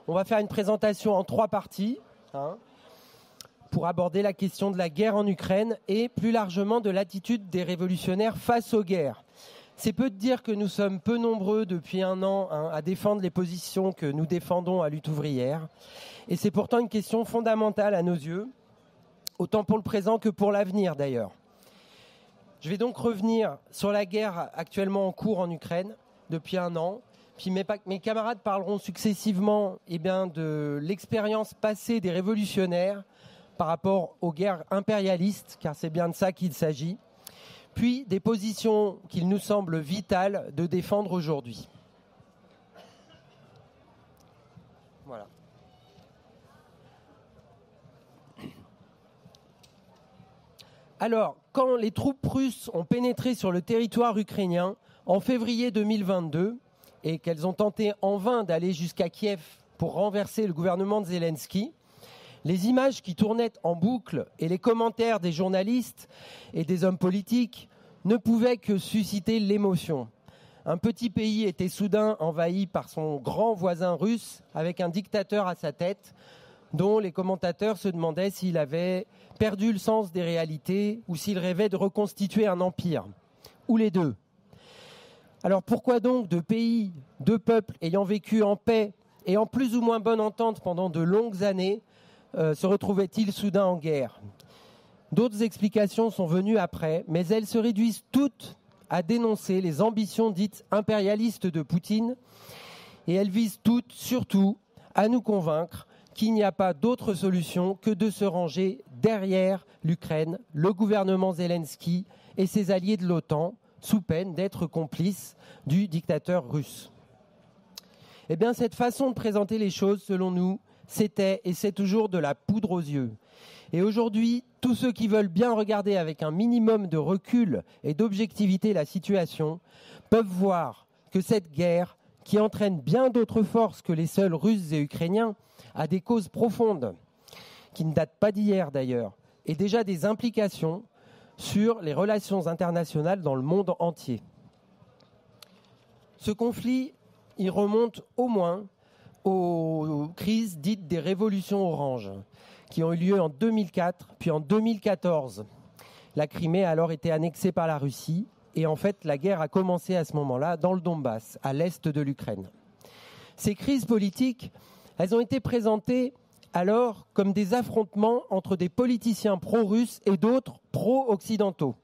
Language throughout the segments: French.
On va faire une présentation en 3 parties pour aborder la question de la guerre en Ukraine et plus largement de l'attitude des révolutionnaires face aux guerres. C'est peu de dire que nous sommes peu nombreux depuis 1 an à défendre les positions que nous défendons à Lutte ouvrière. Et c'est pourtant une question fondamentale à nos yeux, autant pour le présent que pour l'avenir d'ailleurs. Je vais donc revenir sur la guerre actuellement en cours en Ukraine depuis 1 an. Puis mes camarades parleront successivement de l'expérience passée des révolutionnaires par rapport aux guerres impérialistes, car c'est bien de ça qu'il s'agit, puis des positions qu'il nous semble vital de défendre aujourd'hui. Voilà. Alors, quand les troupes russes ont pénétré sur le territoire ukrainien en février 2022 et qu'elles ont tenté en vain d'aller jusqu'à Kiev pour renverser le gouvernement de Zelensky, les images qui tournaient en boucle et les commentaires des journalistes et des hommes politiques ne pouvaient que susciter l'émotion. Un petit pays était soudain envahi par son grand voisin russe avec un dictateur à sa tête dont les commentateurs se demandaient s'il avait perdu le sens des réalités ou s'il rêvait de reconstituer un empire, ou les deux. Alors pourquoi donc 2 pays, 2 peuples ayant vécu en paix et en plus ou moins bonne entente pendant de longues années se retrouvaient-ils soudain en guerre? D'autres explications sont venues après, mais elles se réduisent toutes à dénoncer les ambitions dites impérialistes de Poutine, et elles visent toutes, surtout, à nous convaincre qu'il n'y a pas d'autre solution que de se ranger derrière l'Ukraine, le gouvernement Zelensky et ses alliés de l'OTAN, sous peine d'être complices du dictateur russe. Eh bien, cette façon de présenter les choses, selon nous, c'était et c'est toujours de la poudre aux yeux. Et aujourd'hui, tous ceux qui veulent bien regarder avec un minimum de recul et d'objectivité la situation peuvent voir que cette guerre, qui entraîne bien d'autres forces que les seuls Russes et Ukrainiens, a des causes profondes, qui ne datent pas d'hier d'ailleurs, et déjà des implications sur les relations internationales dans le monde entier. Ce conflit, il remonte au moins aux crises dites des révolutions oranges, qui ont eu lieu en 2004, puis en 2014. La Crimée a alors été annexée par la Russie, et en fait, la guerre a commencé à ce moment-là dans le Donbass, à l'est de l'Ukraine. Ces crises politiques, elles ont été présentées alors comme des affrontements entre des politiciens pro-russes et d'autres pro-occidentaux.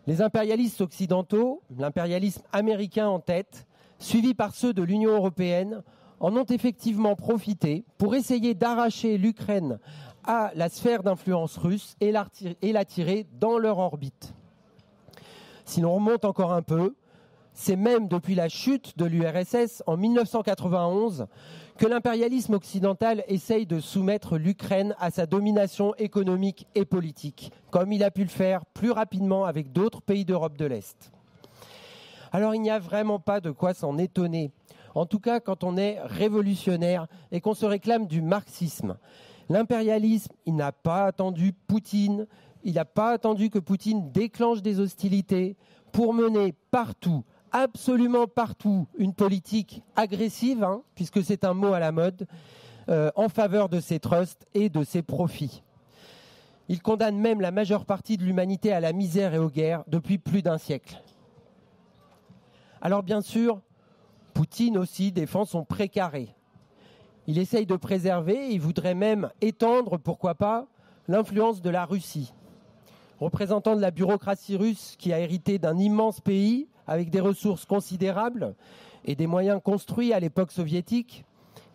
Les impérialistes occidentaux, l'impérialisme américain en tête, suivis par ceux de l'Union européenne, en ont effectivement profité pour essayer d'arracher l'Ukraine à la sphère d'influence russe et l'attirer dans leur orbite. Si l'on remonte encore un peu, c'est même depuis la chute de l'URSS en 1991 que l'impérialisme occidental essaye de soumettre l'Ukraine à sa domination économique et politique, comme il a pu le faire plus rapidement avec d'autres pays d'Europe de l'Est. Alors il n'y a vraiment pas de quoi s'en étonner, en tout cas quand on est révolutionnaire et qu'on se réclame du marxisme. L'impérialisme, il n'a pas attendu Poutine, il n'a pas attendu que Poutine déclenche des hostilités pour mener partout, absolument partout, une politique agressive, puisque c'est un mot à la mode, en faveur de ses trusts et de ses profits. Il condamne même la majeure partie de l'humanité à la misère et aux guerres depuis plus d'1 siècle. Alors bien sûr, Poutine aussi défend son précaré. Il essaye de préserver, il voudrait même étendre, pourquoi pas, l'influence de la Russie. Représentant de la bureaucratie russe qui a hérité d'un immense pays avec des ressources considérables et des moyens construits à l'époque soviétique,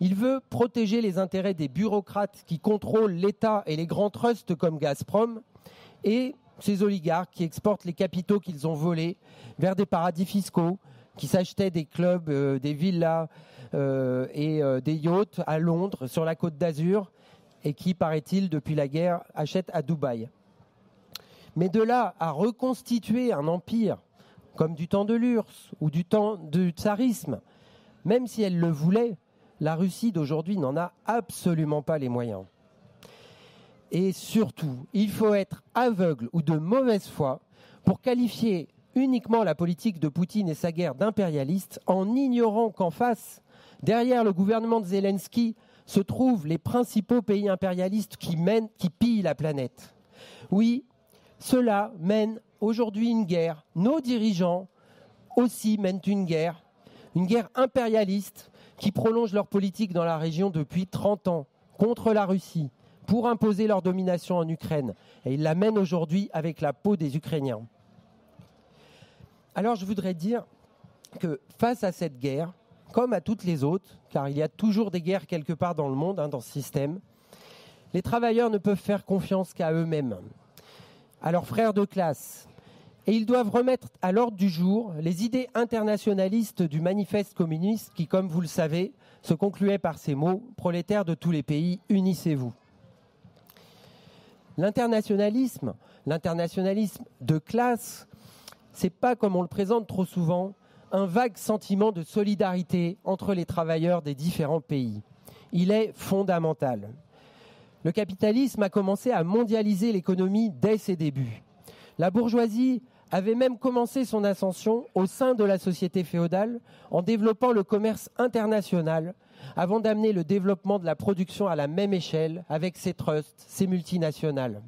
il veut protéger les intérêts des bureaucrates qui contrôlent l'État et les grands trusts comme Gazprom et ces oligarques qui exportent les capitaux qu'ils ont volés vers des paradis fiscaux, qui s'achetaient des clubs, des villas et des yachts à Londres, sur la Côte d'Azur, et qui, paraît-il, depuis la guerre, achètent à Dubaï. Mais de là à reconstituer un empire, comme du temps de l'URSS ou du temps du tsarisme, même si elle le voulait, la Russie d'aujourd'hui n'en a absolument pas les moyens. Et surtout, il faut être aveugle ou de mauvaise foi pour qualifier uniquement la politique de Poutine et sa guerre d'impérialiste en ignorant qu'en face, Derrière le gouvernement de Zelensky se trouvent les principaux pays impérialistes qui pillent la planète. Oui, ceux-là mènent aujourd'hui une guerre. Nos dirigeants aussi mènent une guerre impérialiste qui prolonge leur politique dans la région depuis 30 ans contre la Russie pour imposer leur domination en Ukraine. Et ils la mènent aujourd'hui avec la peau des Ukrainiens. Alors je voudrais dire que face à cette guerre, comme à toutes les autres, car il y a toujours des guerres quelque part dans le monde, dans ce système, les travailleurs ne peuvent faire confiance qu'à eux-mêmes, à leurs frères de classe. Et ils doivent remettre à l'ordre du jour les idées internationalistes du manifeste communiste qui, comme vous le savez, se concluait par ces mots « Prolétaires de tous les pays, unissez-vous ». L'internationalisme de classe, c'est pas, comme on le présente trop souvent, un vague sentiment de solidarité entre les travailleurs des différents pays. Il est fondamental. Le capitalisme a commencé à mondialiser l'économie dès ses débuts. La bourgeoisie avait même commencé son ascension au sein de la société féodale en développant le commerce international avant d'amener le développement de la production à la même échelle avec ses trusts, ses multinationales.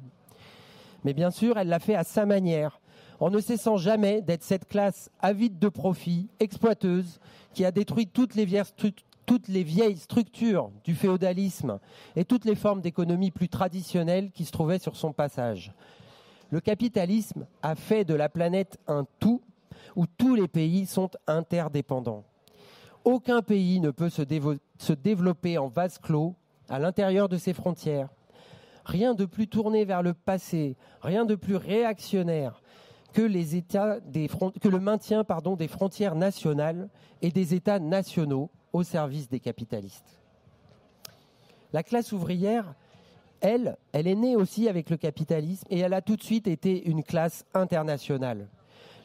Mais bien sûr, elle l'a fait à sa manière, en ne cessant jamais d'être cette classe avide de profit, exploiteuse, qui a détruit toutes les vieilles structures du féodalisme et toutes les formes d'économie plus traditionnelles qui se trouvaient sur son passage. Le capitalisme a fait de la planète un tout où tous les pays sont interdépendants. Aucun pays ne peut se développer en vase clos à l'intérieur de ses frontières. Rien de plus tourné vers le passé, rien de plus réactionnaire que le maintien des frontières nationales et des États nationaux au service des capitalistes. La classe ouvrière, elle est née aussi avec le capitalisme et elle a tout de suite été une classe internationale.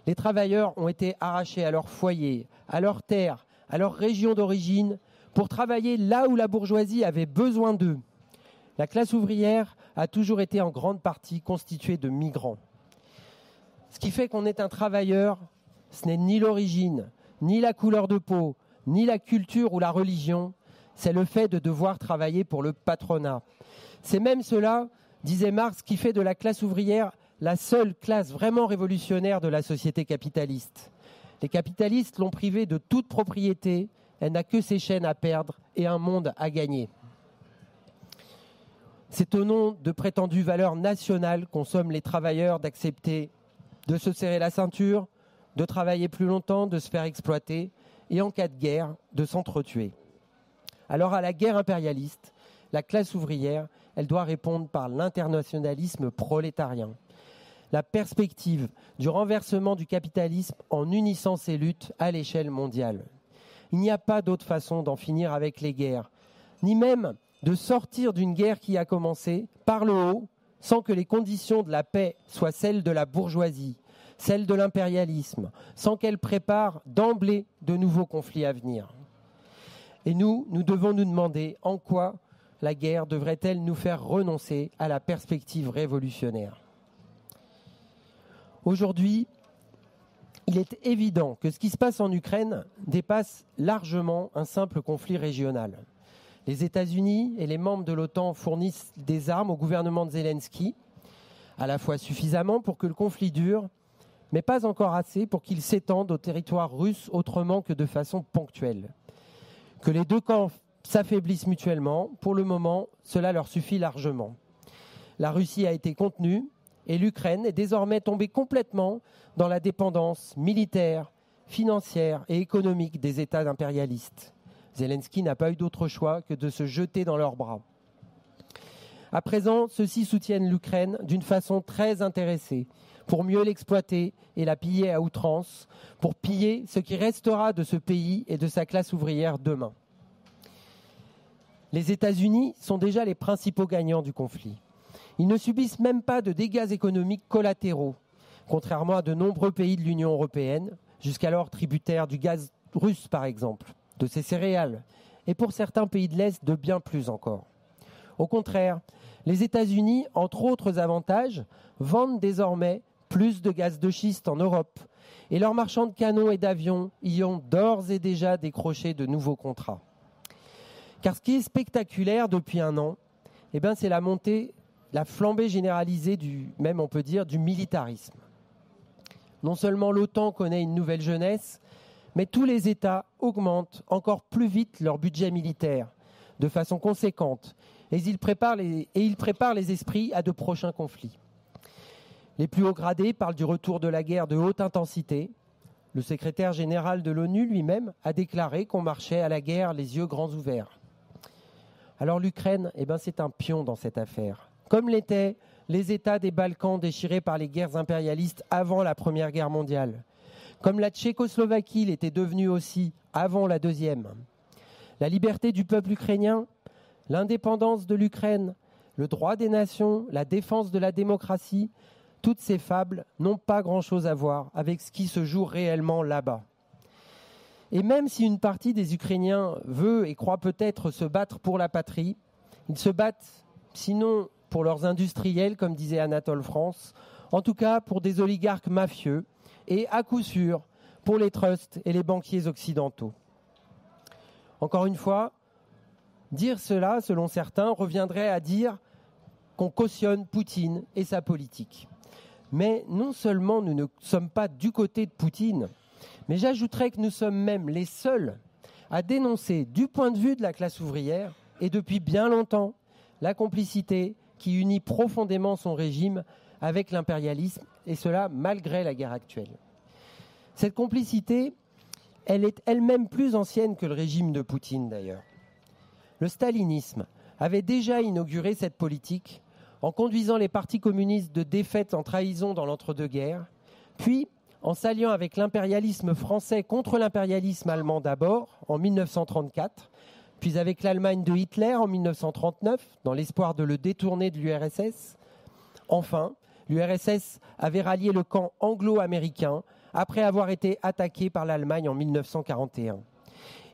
Les travailleurs ont été arrachés à leur foyer, à leurs terres, à leur région d'origine pour travailler là où la bourgeoisie avait besoin d'eux. La classe ouvrière a toujours été en grande partie constituée de migrants. Ce qui fait qu'on est un travailleur, ce n'est ni l'origine, ni la couleur de peau, ni la culture ou la religion, c'est le fait de devoir travailler pour le patronat. C'est même cela, disait Marx, qui fait de la classe ouvrière la seule classe vraiment révolutionnaire de la société capitaliste. Les capitalistes l'ont privée de toute propriété, elle n'a que ses chaînes à perdre et un monde à gagner. C'est au nom de prétendues valeurs nationales qu'ont somme les travailleurs d'accepter de se serrer la ceinture, de travailler plus longtemps, de se faire exploiter et en cas de guerre, de s'entretuer. Alors à la guerre impérialiste, la classe ouvrière, elle doit répondre par l'internationalisme prolétarien. La perspective du renversement du capitalisme en unissant ses luttes à l'échelle mondiale. Il n'y a pas d'autre façon d'en finir avec les guerres, ni même de sortir d'une guerre qui a commencé par le haut, sans que les conditions de la paix soient celles de la bourgeoisie, celles de l'impérialisme, sans qu'elle prépare d'emblée de nouveaux conflits à venir. Et nous devons nous demander en quoi la guerre devrait-elle nous faire renoncer à la perspective révolutionnaire. Aujourd'hui, il est évident que ce qui se passe en Ukraine dépasse largement un simple conflit régional. Les États-Unis et les membres de l'OTAN fournissent des armes au gouvernement de Zelensky, à la fois suffisamment pour que le conflit dure, mais pas encore assez pour qu'il s'étende au territoire russe autrement que de façon ponctuelle. Que les deux camps s'affaiblissent mutuellement, pour le moment, cela leur suffit largement. La Russie a été contenue et l'Ukraine est désormais tombée complètement dans la dépendance militaire, financière et économique des États impérialistes. Zelensky n'a pas eu d'autre choix que de se jeter dans leurs bras. À présent, ceux-ci soutiennent l'Ukraine d'une façon très intéressée, pour mieux l'exploiter et la piller à outrance, pour piller ce qui restera de ce pays et de sa classe ouvrière demain. Les États-Unis sont déjà les principaux gagnants du conflit. Ils ne subissent même pas de dégâts économiques collatéraux, contrairement à de nombreux pays de l'Union européenne, jusqu'alors tributaires du gaz russe par exemple, de ses céréales, et pour certains pays de l'Est de bien plus encore. Au contraire, les États-Unis, entre autres avantages, vendent désormais plus de gaz de schiste en Europe, et leurs marchands de canons et d'avions y ont d'ores et déjà décroché de nouveaux contrats. Car ce qui est spectaculaire depuis un an, c'est la flambée généralisée on peut dire, du militarisme. Non seulement l'OTAN connaît une nouvelle jeunesse, mais tous les États augmentent encore plus vite leur budget militaire, de façon conséquente, et ils préparent les esprits à de prochains conflits. Les plus hauts gradés parlent du retour de la guerre de haute intensité. Le secrétaire général de l'ONU lui-même a déclaré qu'on marchait à la guerre les yeux grands ouverts. Alors l'Ukraine, c'est un pion dans cette affaire, comme l'étaient les États des Balkans déchirés par les guerres impérialistes avant la Première Guerre mondiale, comme la Tchécoslovaquie l'était devenue aussi avant la Deuxième. La liberté du peuple ukrainien, l'indépendance de l'Ukraine, le droit des nations, la défense de la démocratie, toutes ces fables n'ont pas grand-chose à voir avec ce qui se joue réellement là-bas. Et même si une partie des Ukrainiens veut et croit peut-être se battre pour la patrie, ils se battent, sinon pour leurs industriels, comme disait Anatole France, en tout cas pour des oligarques mafieux, et à coup sûr pour les trusts et les banquiers occidentaux. Encore une fois, dire cela, selon certains, reviendrait à dire qu'on cautionne Poutine et sa politique. Mais non seulement nous ne sommes pas du côté de Poutine, mais j'ajouterais que nous sommes même les seuls à dénoncer, du point de vue de la classe ouvrière, et depuis bien longtemps, la complicité qui unit profondément son régime avec l'impérialisme, et cela malgré la guerre actuelle. Cette complicité, elle est elle-même plus ancienne que le régime de Poutine d'ailleurs. Le stalinisme avait déjà inauguré cette politique en conduisant les partis communistes de défaite en trahison dans l'entre-deux-guerres, puis en s'alliant avec l'impérialisme français contre l'impérialisme allemand d'abord, en 1934, puis avec l'Allemagne de Hitler en 1939, dans l'espoir de le détourner de l'URSS. Enfin, l'URSS avait rallié le camp anglo-américain après avoir été attaqué par l'Allemagne en 1941.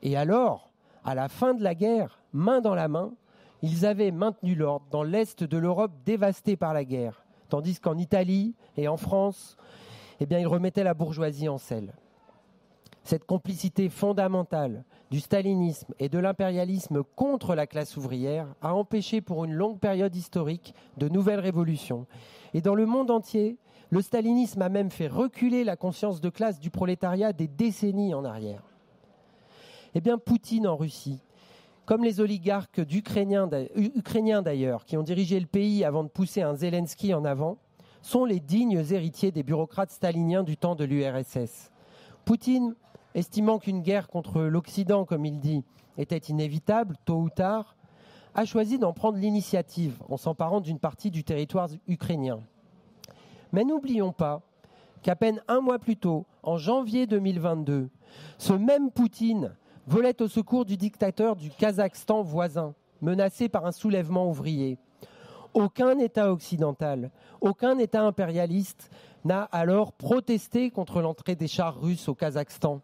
Et alors, à la fin de la guerre, main dans la main, ils avaient maintenu l'ordre dans l'est de l'Europe dévastée par la guerre, tandis qu'en Italie et en France, ils remettaient la bourgeoisie en selle. Cette complicité fondamentale du stalinisme et de l'impérialisme contre la classe ouvrière a empêché pour une longue période historique de nouvelles révolutions. Et dans le monde entier, le stalinisme a même fait reculer la conscience de classe du prolétariat des décennies en arrière. Poutine en Russie, comme les oligarques ukrainiens d'ailleurs, qui ont dirigé le pays avant de pousser un Zelensky en avant, sont les dignes héritiers des bureaucrates staliniens du temps de l'URSS. Poutine, estimant qu'une guerre contre l'Occident, comme il dit, était inévitable, tôt ou tard, a choisi d'en prendre l'initiative en s'emparant d'une partie du territoire ukrainien. Mais n'oublions pas qu'à peine un mois plus tôt, en janvier 2022, ce même Poutine volait au secours du dictateur du Kazakhstan voisin, menacé par un soulèvement ouvrier. Aucun État occidental, aucun État impérialiste n'a alors protesté contre l'entrée des chars russes au Kazakhstan.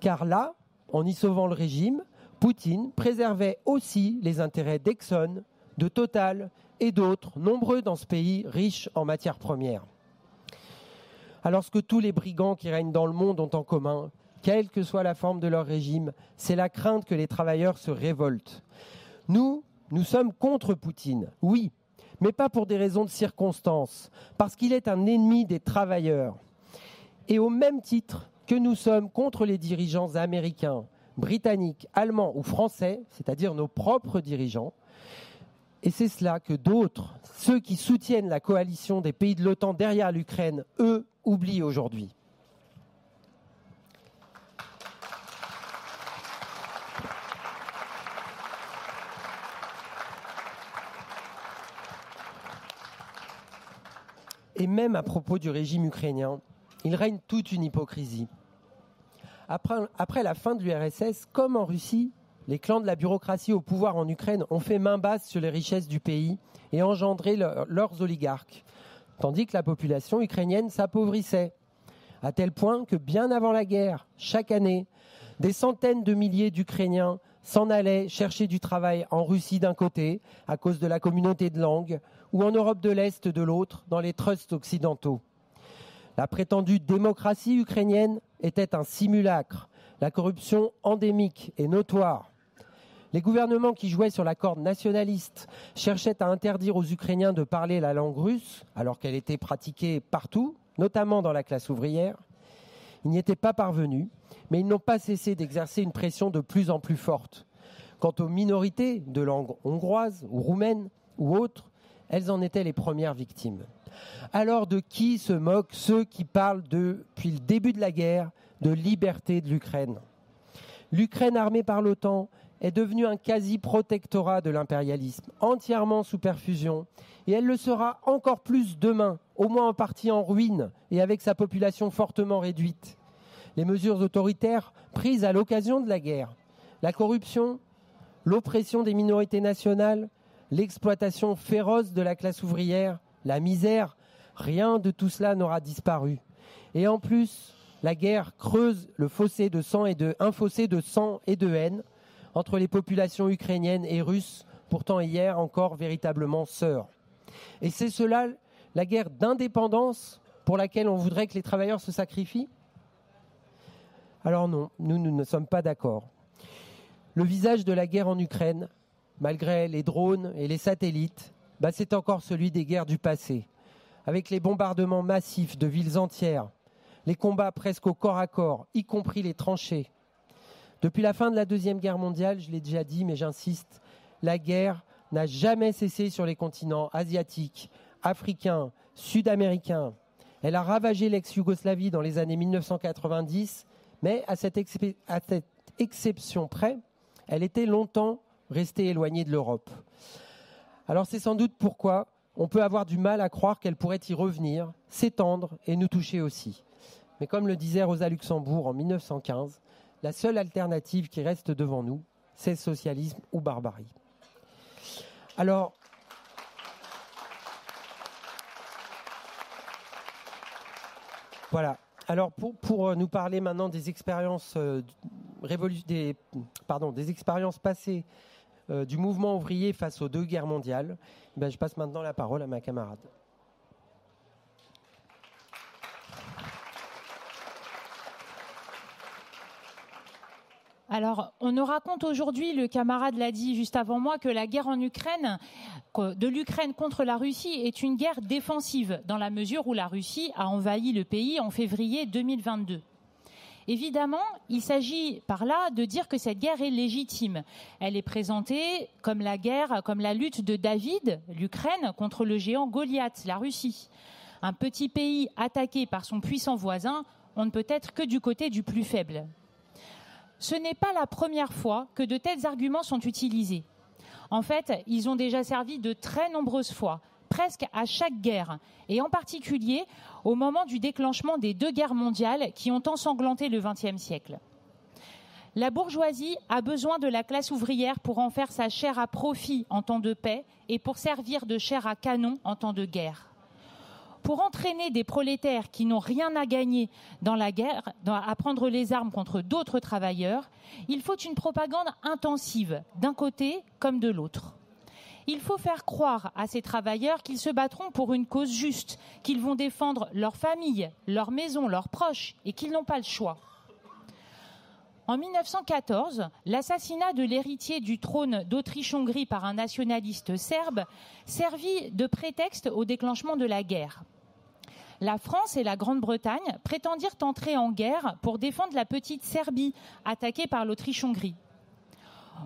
Car là, en y sauvant le régime, Poutine préservait aussi les intérêts d'Exxon, de Total et d'autres, nombreux dans ce pays riche en matières premières. Alors ce que tous les brigands qui règnent dans le monde ont en commun, quelle que soit la forme de leur régime, c'est la crainte que les travailleurs se révoltent. Nous sommes contre Poutine, oui, mais pas pour des raisons de circonstance, parce qu'il est un ennemi des travailleurs. Et au même titre que nous sommes contre les dirigeants américains, britanniques, allemands ou français, c'est-à-dire nos propres dirigeants, et c'est cela que d'autres, ceux qui soutiennent la coalition des pays de l'OTAN derrière l'Ukraine, eux, oublient aujourd'hui. Et même à propos du régime ukrainien, il règne toute une hypocrisie. Après la fin de l'URSS, comme en Russie, les clans de la bureaucratie au pouvoir en Ukraine ont fait main basse sur les richesses du pays et engendré leurs oligarques, tandis que la population ukrainienne s'appauvrissait, à tel point que bien avant la guerre, chaque année, des centaines de milliers d'Ukrainiens s'en allaient chercher du travail en Russie d'un côté, à cause de la communauté de langue, ou en Europe de l'Est de l'autre, dans les trusts occidentaux. La prétendue démocratie ukrainienne était un simulacre, la corruption endémique et notoire. Les gouvernements qui jouaient sur la corde nationaliste cherchaient à interdire aux Ukrainiens de parler la langue russe, alors qu'elle était pratiquée partout, notamment dans la classe ouvrière. Ils n'y étaient pas parvenus, mais ils n'ont pas cessé d'exercer une pression de plus en plus forte. Quant aux minorités de langue hongroise ou roumaine ou autres, elles en étaient les premières victimes. Alors de qui se moquent ceux qui parlent depuis le début de la guerre de liberté de l'Ukraine ? L'Ukraine armée par l'OTAN est devenue un quasi-protectorat de l'impérialisme, entièrement sous perfusion, et elle le sera encore plus demain, au moins en partie en ruine et avec sa population fortement réduite. Les mesures autoritaires prises à l'occasion de la guerre, la corruption, l'oppression des minorités nationales, l'exploitation féroce de la classe ouvrière, la misère, rien de tout cela n'aura disparu. Et en plus, la guerre creuse un fossé de sang et de haine entre les populations ukrainiennes et russes, pourtant hier encore véritablement sœurs. Et c'est cela, la guerre d'indépendance pour laquelle on voudrait que les travailleurs se sacrifient ? Alors non, nous ne sommes pas d'accord. Le visage de la guerre en Ukraine, malgré les drones et les satellites, c'est encore celui des guerres du passé, avec les bombardements massifs de villes entières, les combats presque au corps à corps, y compris les tranchées. Depuis la fin de la Deuxième Guerre mondiale, je l'ai déjà dit, mais j'insiste, la guerre n'a jamais cessé sur les continents asiatiques, africains, sud-américains. Elle a ravagé l'ex-Yougoslavie dans les années 1990, mais à cette exception près, elle était longtemps restée éloignée de l'Europe. Alors c'est sans doute pourquoi on peut avoir du mal à croire qu'elle pourrait y revenir, s'étendre et nous toucher aussi. Mais comme le disait Rosa Luxembourg en 1915, la seule alternative qui reste devant nous, c'est le socialisme ou barbarie. Alors, voilà. Alors pour nous parler maintenant des expériences, des expériences passées du mouvement ouvrier face aux deux guerres mondiales, je passe maintenant la parole à ma camarade. Alors, on nous raconte aujourd'hui, le camarade l'a dit juste avant moi, que la guerre en Ukraine, de l'Ukraine contre la Russie, est une guerre défensive, dans la mesure où la Russie a envahi le pays en février 2022. Évidemment, il s'agit par là de dire que cette guerre est légitime. Elle est présentée comme la guerre, comme la lutte de David, l'Ukraine, contre le géant Goliath, la Russie. Un petit pays attaqué par son puissant voisin, on ne peut être que du côté du plus faible. Ce n'est pas la première fois que de tels arguments sont utilisés. En fait, ils ont déjà servi de très nombreuses fois, presque à chaque guerre, et en particulier au moment du déclenchement des deux guerres mondiales qui ont ensanglanté le XXe siècle. La bourgeoisie a besoin de la classe ouvrière pour en faire sa chair à profit en temps de paix et pour servir de chair à canon en temps de guerre. Pour entraîner des prolétaires qui n'ont rien à gagner dans la guerre, à prendre les armes contre d'autres travailleurs, il faut une propagande intensive, d'un côté comme de l'autre. Il faut faire croire à ces travailleurs qu'ils se battront pour une cause juste, qu'ils vont défendre leur famille, leur maison, leurs proches, et qu'ils n'ont pas le choix. En 1914, l'assassinat de l'héritier du trône d'Autriche-Hongrie par un nationaliste serbe servit de prétexte au déclenchement de la guerre. La France et la Grande-Bretagne prétendirent entrer en guerre pour défendre la petite Serbie, attaquée par l'Autriche-Hongrie.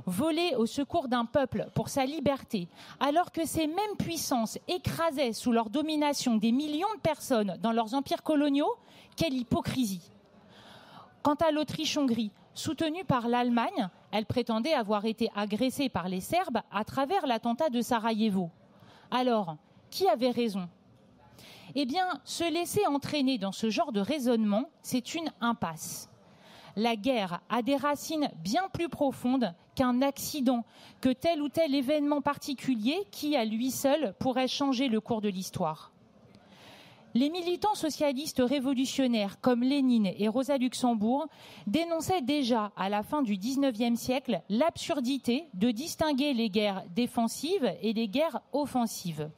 Voler au secours d'un peuple pour sa liberté, alors que ces mêmes puissances écrasaient sous leur domination des millions de personnes dans leurs empires coloniaux, quelle hypocrisie! Quant à l'Autriche-Hongrie, soutenue par l'Allemagne, elle prétendait avoir été agressée par les Serbes à travers l'attentat de Sarajevo. Alors, qui avait raison ? Eh bien, se laisser entraîner dans ce genre de raisonnement, c'est une impasse. La guerre a des racines bien plus profondes qu'un accident, que tel ou tel événement particulier qui, à lui seul, pourrait changer le cours de l'histoire. Les militants socialistes révolutionnaires comme Lénine et Rosa Luxembourg dénonçaient déjà à la fin du XIXe siècle l'absurdité de distinguer les guerres défensives et les guerres offensives.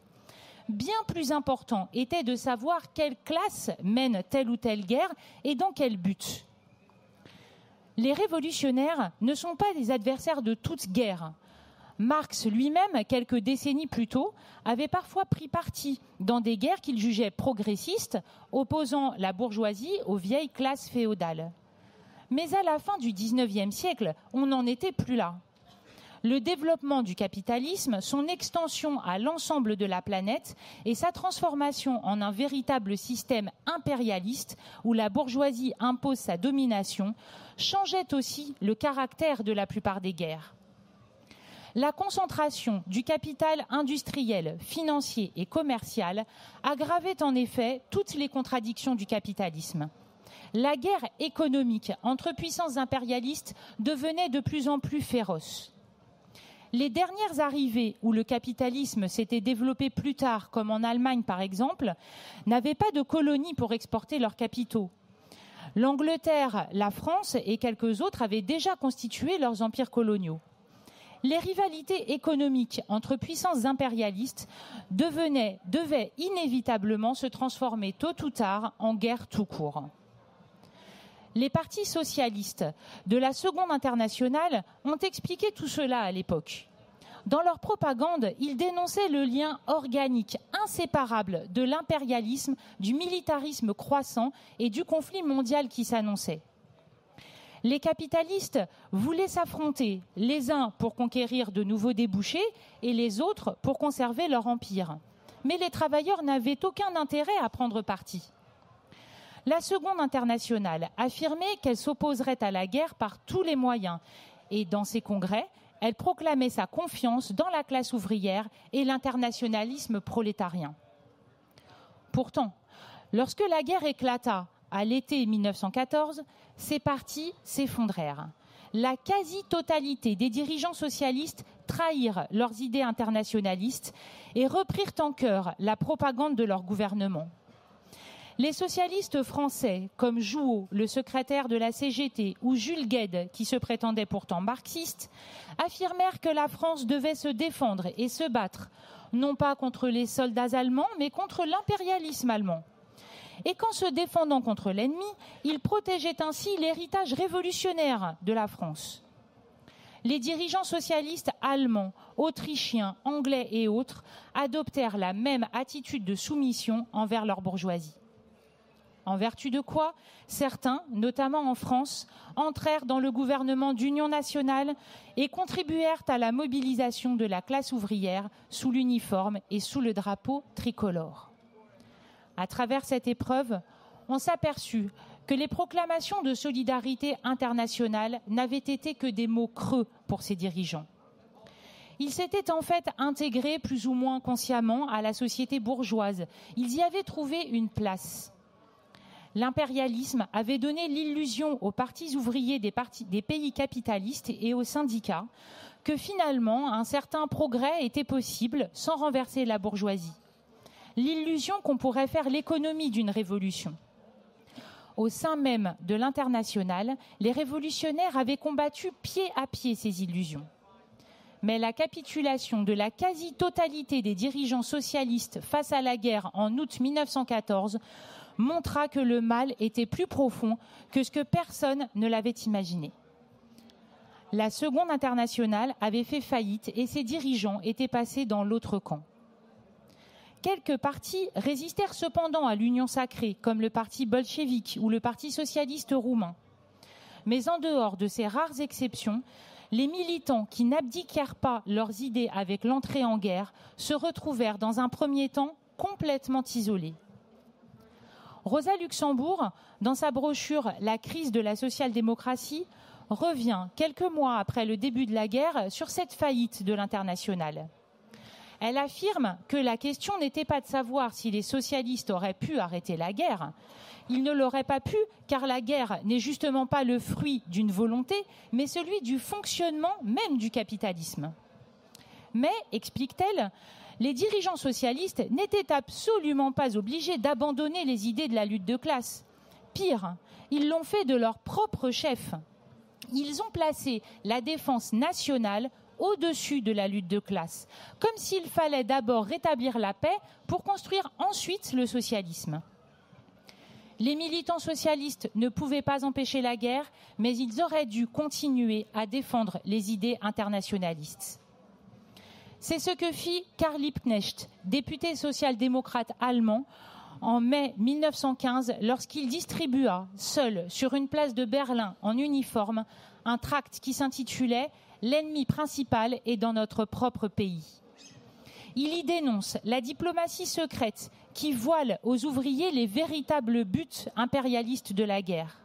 Bien plus important était de savoir quelle classe mène telle ou telle guerre et dans quel but. Les révolutionnaires ne sont pas des adversaires de toute guerre. Marx lui-même, quelques décennies plus tôt, avait parfois pris parti dans des guerres qu'il jugeait progressistes, opposant la bourgeoisie aux vieilles classes féodales. Mais à la fin du XIXe siècle, on n'en était plus là. Le développement du capitalisme, son extension à l'ensemble de la planète et sa transformation en un véritable système impérialiste où la bourgeoisie impose sa domination, changeaient aussi le caractère de la plupart des guerres. La concentration du capital industriel, financier et commercial aggravait en effet toutes les contradictions du capitalisme. La guerre économique entre puissances impérialistes devenait de plus en plus féroce. Les dernières arrivées où le capitalisme s'était développé plus tard, comme en Allemagne par exemple, n'avaient pas de colonies pour exporter leurs capitaux. L'Angleterre, la France et quelques autres avaient déjà constitué leurs empires coloniaux. Les rivalités économiques entre puissances impérialistes devaient inévitablement se transformer tôt ou tard en guerre tout court. Les partis socialistes de la Seconde Internationale ont expliqué tout cela à l'époque. Dans leur propagande, ils dénonçaient le lien organique, inséparable de l'impérialisme, du militarisme croissant et du conflit mondial qui s'annonçait. Les capitalistes voulaient s'affronter, les uns pour conquérir de nouveaux débouchés et les autres pour conserver leur empire. Mais les travailleurs n'avaient aucun intérêt à prendre parti. La Seconde Internationale affirmait qu'elle s'opposerait à la guerre par tous les moyens et dans ses congrès, elle proclamait sa confiance dans la classe ouvrière et l'internationalisme prolétarien. Pourtant, lorsque la guerre éclata à l'été 1914, ces partis s'effondrèrent. La quasi-totalité des dirigeants socialistes trahirent leurs idées internationalistes et reprirent en chœur la propagande de leur gouvernement. Les socialistes français, comme Jouot, le secrétaire de la CGT, ou Jules Guesde, qui se prétendait pourtant marxiste, affirmèrent que la France devait se défendre et se battre, non pas contre les soldats allemands, mais contre l'impérialisme allemand. Et qu'en se défendant contre l'ennemi, ils protégeaient ainsi l'héritage révolutionnaire de la France. Les dirigeants socialistes allemands, autrichiens, anglais et autres adoptèrent la même attitude de soumission envers leur bourgeoisie. En vertu de quoi, certains, notamment en France, entrèrent dans le gouvernement d'union nationale et contribuèrent à la mobilisation de la classe ouvrière sous l'uniforme et sous le drapeau tricolore. À travers cette épreuve, on s'aperçut que les proclamations de solidarité internationale n'avaient été que des mots creux pour ces dirigeants. Ils s'étaient en fait intégrés plus ou moins consciemment à la société bourgeoise. Ils y avaient trouvé une place. L'impérialisme avait donné l'illusion aux partis ouvriers des pays capitalistes et aux syndicats que finalement un certain progrès était possible sans renverser la bourgeoisie. L'illusion qu'on pourrait faire l'économie d'une révolution. Au sein même de l'Internationale, les révolutionnaires avaient combattu pied à pied ces illusions. Mais la capitulation de la quasi-totalité des dirigeants socialistes face à la guerre en août 1914 montra que le mal était plus profond que ce que personne ne l'avait imaginé. La Seconde Internationale avait fait faillite et ses dirigeants étaient passés dans l'autre camp. Quelques partis résistèrent cependant à l'union sacrée, comme le parti bolchevique ou le parti socialiste roumain. Mais en dehors de ces rares exceptions, les militants qui n'abdiquèrent pas leurs idées avec l'entrée en guerre se retrouvèrent dans un premier temps complètement isolés. Rosa Luxembourg, dans sa brochure « La crise de la social-démocratie », revient quelques mois après le début de la guerre sur cette faillite de l'Internationale. Elle affirme que la question n'était pas de savoir si les socialistes auraient pu arrêter la guerre. Ils ne l'auraient pas pu, car la guerre n'est justement pas le fruit d'une volonté, mais celui du fonctionnement même du capitalisme. Mais, explique-t-elle, les dirigeants socialistes n'étaient absolument pas obligés d'abandonner les idées de la lutte de classe. Pire, ils l'ont fait de leur propre chef. Ils ont placé la défense nationale au-dessus de la lutte de classe, comme s'il fallait d'abord rétablir la paix pour construire ensuite le socialisme. Les militants socialistes ne pouvaient pas empêcher la guerre, mais ils auraient dû continuer à défendre les idées internationalistes. C'est ce que fit Karl Liebknecht, député social-démocrate allemand, en mai 1915, lorsqu'il distribua, seul, sur une place de Berlin, en uniforme, un tract qui s'intitulait « L'ennemi principal est dans notre propre pays ». Il y dénonce la diplomatie secrète qui voile aux ouvriers les véritables buts impérialistes de la guerre.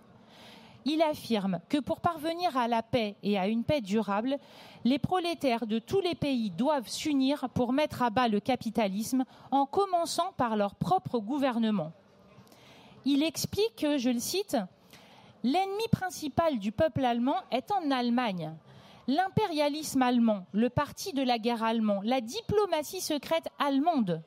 Il affirme que pour parvenir à la paix et à une paix durable, les prolétaires de tous les pays doivent s'unir pour mettre à bas le capitalisme, en commençant par leur propre gouvernement. Il explique que, je le cite, « L'ennemi principal du peuple allemand est en Allemagne. L'impérialisme allemand, le parti de la guerre allemand, la diplomatie secrète allemande.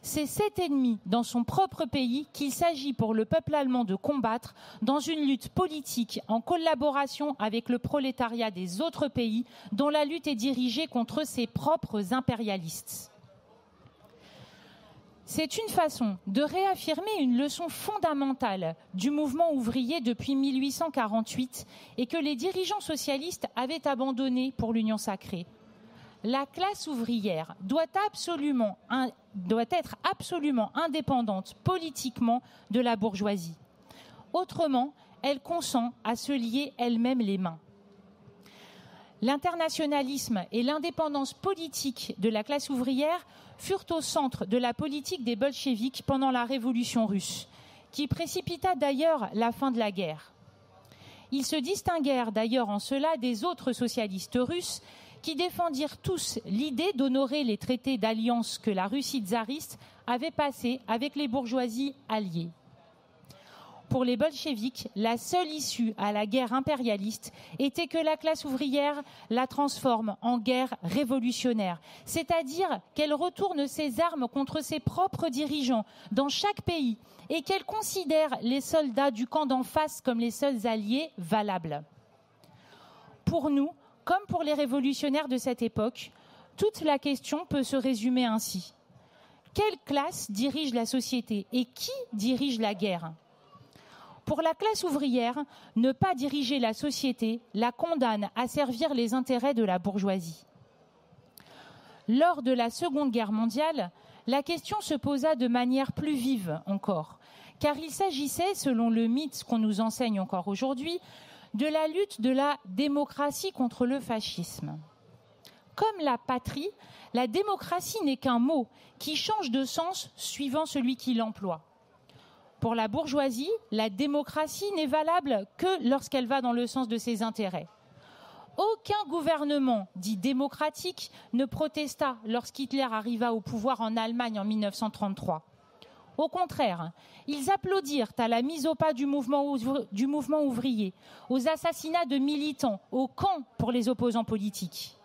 C'est cet ennemi dans son propre pays qu'il s'agit pour le peuple allemand de combattre dans une lutte politique en collaboration avec le prolétariat des autres pays dont la lutte est dirigée contre ses propres impérialistes. » C'est une façon de réaffirmer une leçon fondamentale du mouvement ouvrier depuis 1848 et que les dirigeants socialistes avaient abandonné pour l'Union sacrée. La classe ouvrière doit être absolument indépendante politiquement de la bourgeoisie. Autrement, elle consent à se lier elle-même les mains. L'internationalisme et l'indépendance politique de la classe ouvrière furent au centre de la politique des bolcheviks pendant la Révolution russe, qui précipita d'ailleurs la fin de la guerre. Ils se distinguèrent d'ailleurs en cela des autres socialistes russes qui défendirent tous l'idée d'honorer les traités d'alliance que la Russie tsariste avait passés avec les bourgeoisies alliées. Pour les bolcheviks, la seule issue à la guerre impérialiste était que la classe ouvrière la transforme en guerre révolutionnaire, c'est-à-dire qu'elle retourne ses armes contre ses propres dirigeants dans chaque pays et qu'elle considère les soldats du camp d'en face comme les seuls alliés valables. Pour nous, comme pour les révolutionnaires de cette époque, toute la question peut se résumer ainsi. Quelle classe dirige la société et qui dirige la guerre ? Pour la classe ouvrière, ne pas diriger la société la condamne à servir les intérêts de la bourgeoisie. Lors de la Seconde Guerre mondiale, la question se posa de manière plus vive encore, car il s'agissait, selon le mythe qu'on nous enseigne encore aujourd'hui, de la lutte de la démocratie contre le fascisme. Comme la patrie, la démocratie n'est qu'un mot qui change de sens suivant celui qui l'emploie. Pour la bourgeoisie, la démocratie n'est valable que lorsqu'elle va dans le sens de ses intérêts. Aucun gouvernement dit démocratique ne protesta lorsqu'Hitler arriva au pouvoir en Allemagne en 1933. Au contraire, ils applaudirent à la mise au pas du mouvement ouvrier, aux assassinats de militants, aux camps pour les opposants politiques.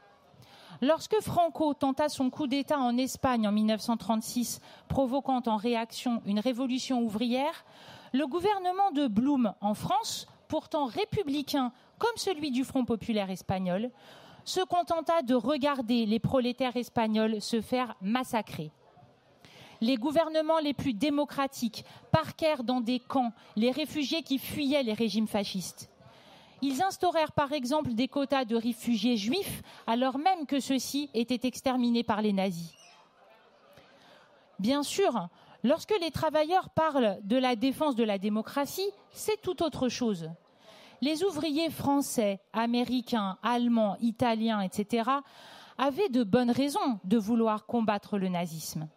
Lorsque Franco tenta son coup d'État en Espagne en 1936, provoquant en réaction une révolution ouvrière, le gouvernement de Blum en France, pourtant républicain comme celui du Front populaire espagnol, se contenta de regarder les prolétaires espagnols se faire massacrer. Les gouvernements les plus démocratiques parquèrent dans des camps les réfugiés qui fuyaient les régimes fascistes. Ils instaurèrent par exemple des quotas de réfugiés juifs alors même que ceux-ci étaient exterminés par les nazis. Bien sûr, lorsque les travailleurs parlent de la défense de la démocratie, c'est tout autre chose. Les ouvriers français, américains, allemands, italiens, etc. avaient de bonnes raisons de vouloir combattre le nazisme.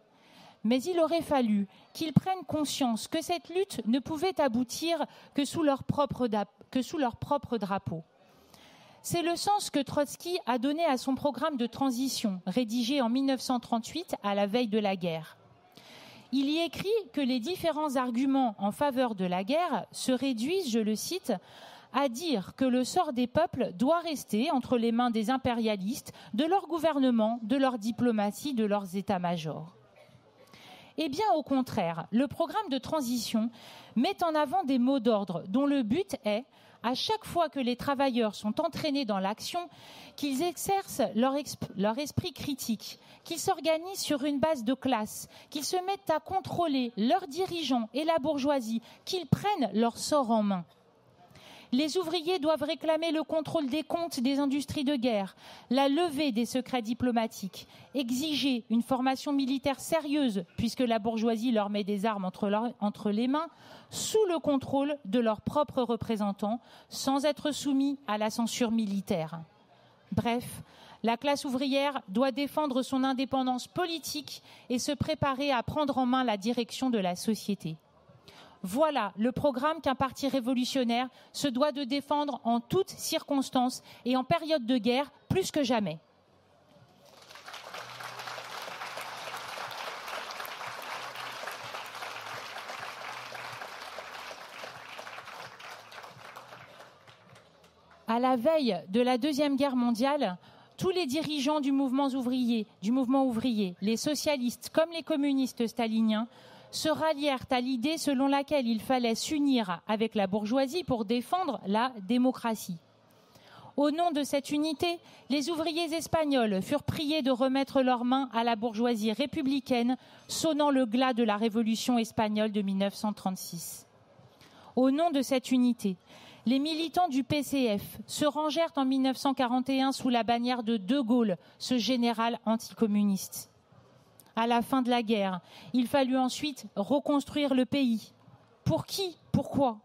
Mais il aurait fallu qu'ils prennent conscience que cette lutte ne pouvait aboutir que sous leur propre drapeau. C'est le sens que Trotsky a donné à son programme de transition, rédigé en 1938 à la veille de la guerre. Il y écrit que les différents arguments en faveur de la guerre se réduisent, je le cite, à dire que le sort des peuples doit rester entre les mains des impérialistes, de leur gouvernement, de leur diplomatie, de leurs états-majors. Eh bien, au contraire, le programme de transition met en avant des mots d'ordre dont le but est, à chaque fois que les travailleurs sont entraînés dans l'action, qu'ils exercent leur esprit critique, qu'ils s'organisent sur une base de classe, qu'ils se mettent à contrôler leurs dirigeants et la bourgeoisie, qu'ils prennent leur sort en main. Les ouvriers doivent réclamer le contrôle des comptes des industries de guerre, la levée des secrets diplomatiques, exiger une formation militaire sérieuse, puisque la bourgeoisie leur met des armes entre les mains, sous le contrôle de leurs propres représentants, sans être soumis à la censure militaire. Bref, la classe ouvrière doit défendre son indépendance politique et se préparer à prendre en main la direction de la société. Voilà le programme qu'un parti révolutionnaire se doit de défendre en toutes circonstances et en période de guerre plus que jamais. À la veille de la Deuxième Guerre mondiale, tous les dirigeants du mouvement ouvrier, les socialistes comme les communistes staliniens, se rallièrent à l'idée selon laquelle il fallait s'unir avec la bourgeoisie pour défendre la démocratie. Au nom de cette unité, les ouvriers espagnols furent priés de remettre leurs mains à la bourgeoisie républicaine, sonnant le glas de la révolution espagnole de 1936. Au nom de cette unité, les militants du PCF se rangèrent en 1941 sous la bannière de De Gaulle, ce général anticommuniste. À la fin de la guerre, il fallut ensuite reconstruire le pays. Pour qui ? Pourquoi ?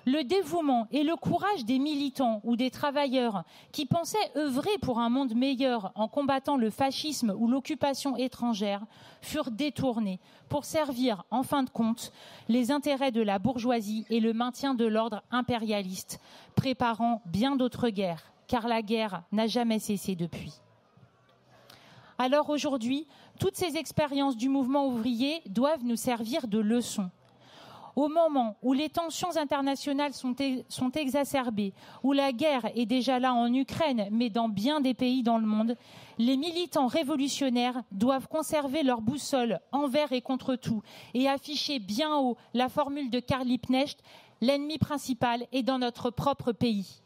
Le dévouement et le courage des militants ou des travailleurs qui pensaient œuvrer pour un monde meilleur en combattant le fascisme ou l'occupation étrangère furent détournés pour servir, en fin de compte, les intérêts de la bourgeoisie et le maintien de l'ordre impérialiste, préparant bien d'autres guerres, car la guerre n'a jamais cessé depuis. Alors aujourd'hui, toutes ces expériences du mouvement ouvrier doivent nous servir de leçon. Au moment où les tensions internationales sont exacerbées, où la guerre est déjà là en Ukraine, mais dans bien des pays dans le monde, les militants révolutionnaires doivent conserver leur boussole envers et contre tout et afficher bien haut la formule de Karl Liebknecht, l'ennemi principal est dans notre propre pays.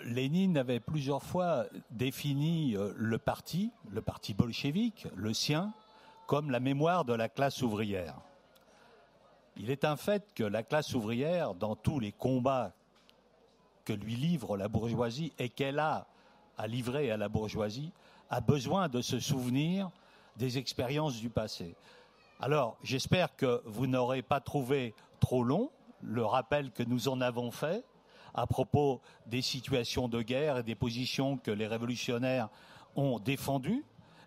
Lénine avait plusieurs fois défini le parti bolchevique, le sien, comme la mémoire de la classe ouvrière. Il est un fait que la classe ouvrière, dans tous les combats que lui livre la bourgeoisie et qu'elle a à livrer à la bourgeoisie, a besoin de se souvenir des expériences du passé. Alors, j'espère que vous n'aurez pas trouvé trop long le rappel que nous en avons fait à propos des situations de guerre et des positions que les révolutionnaires ont défendues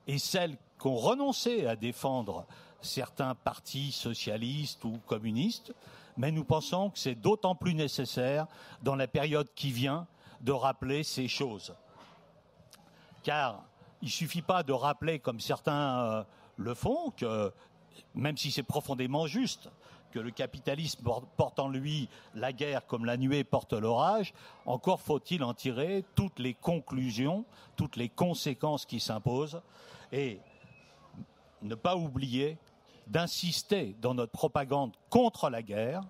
et celles qu'ont renoncé à défendre certains partis socialistes ou communistes, mais nous pensons que c'est d'autant plus nécessaire dans la période qui vient de rappeler ces choses. Car il ne suffit pas de rappeler, comme certains le font, que même si c'est profondément juste, que le capitalisme porte en lui la guerre comme la nuée porte l'orage, encore faut-il en tirer toutes les conclusions, toutes les conséquences qui s'imposent et ne pas oublier d'insister dans notre propagande contre la guerre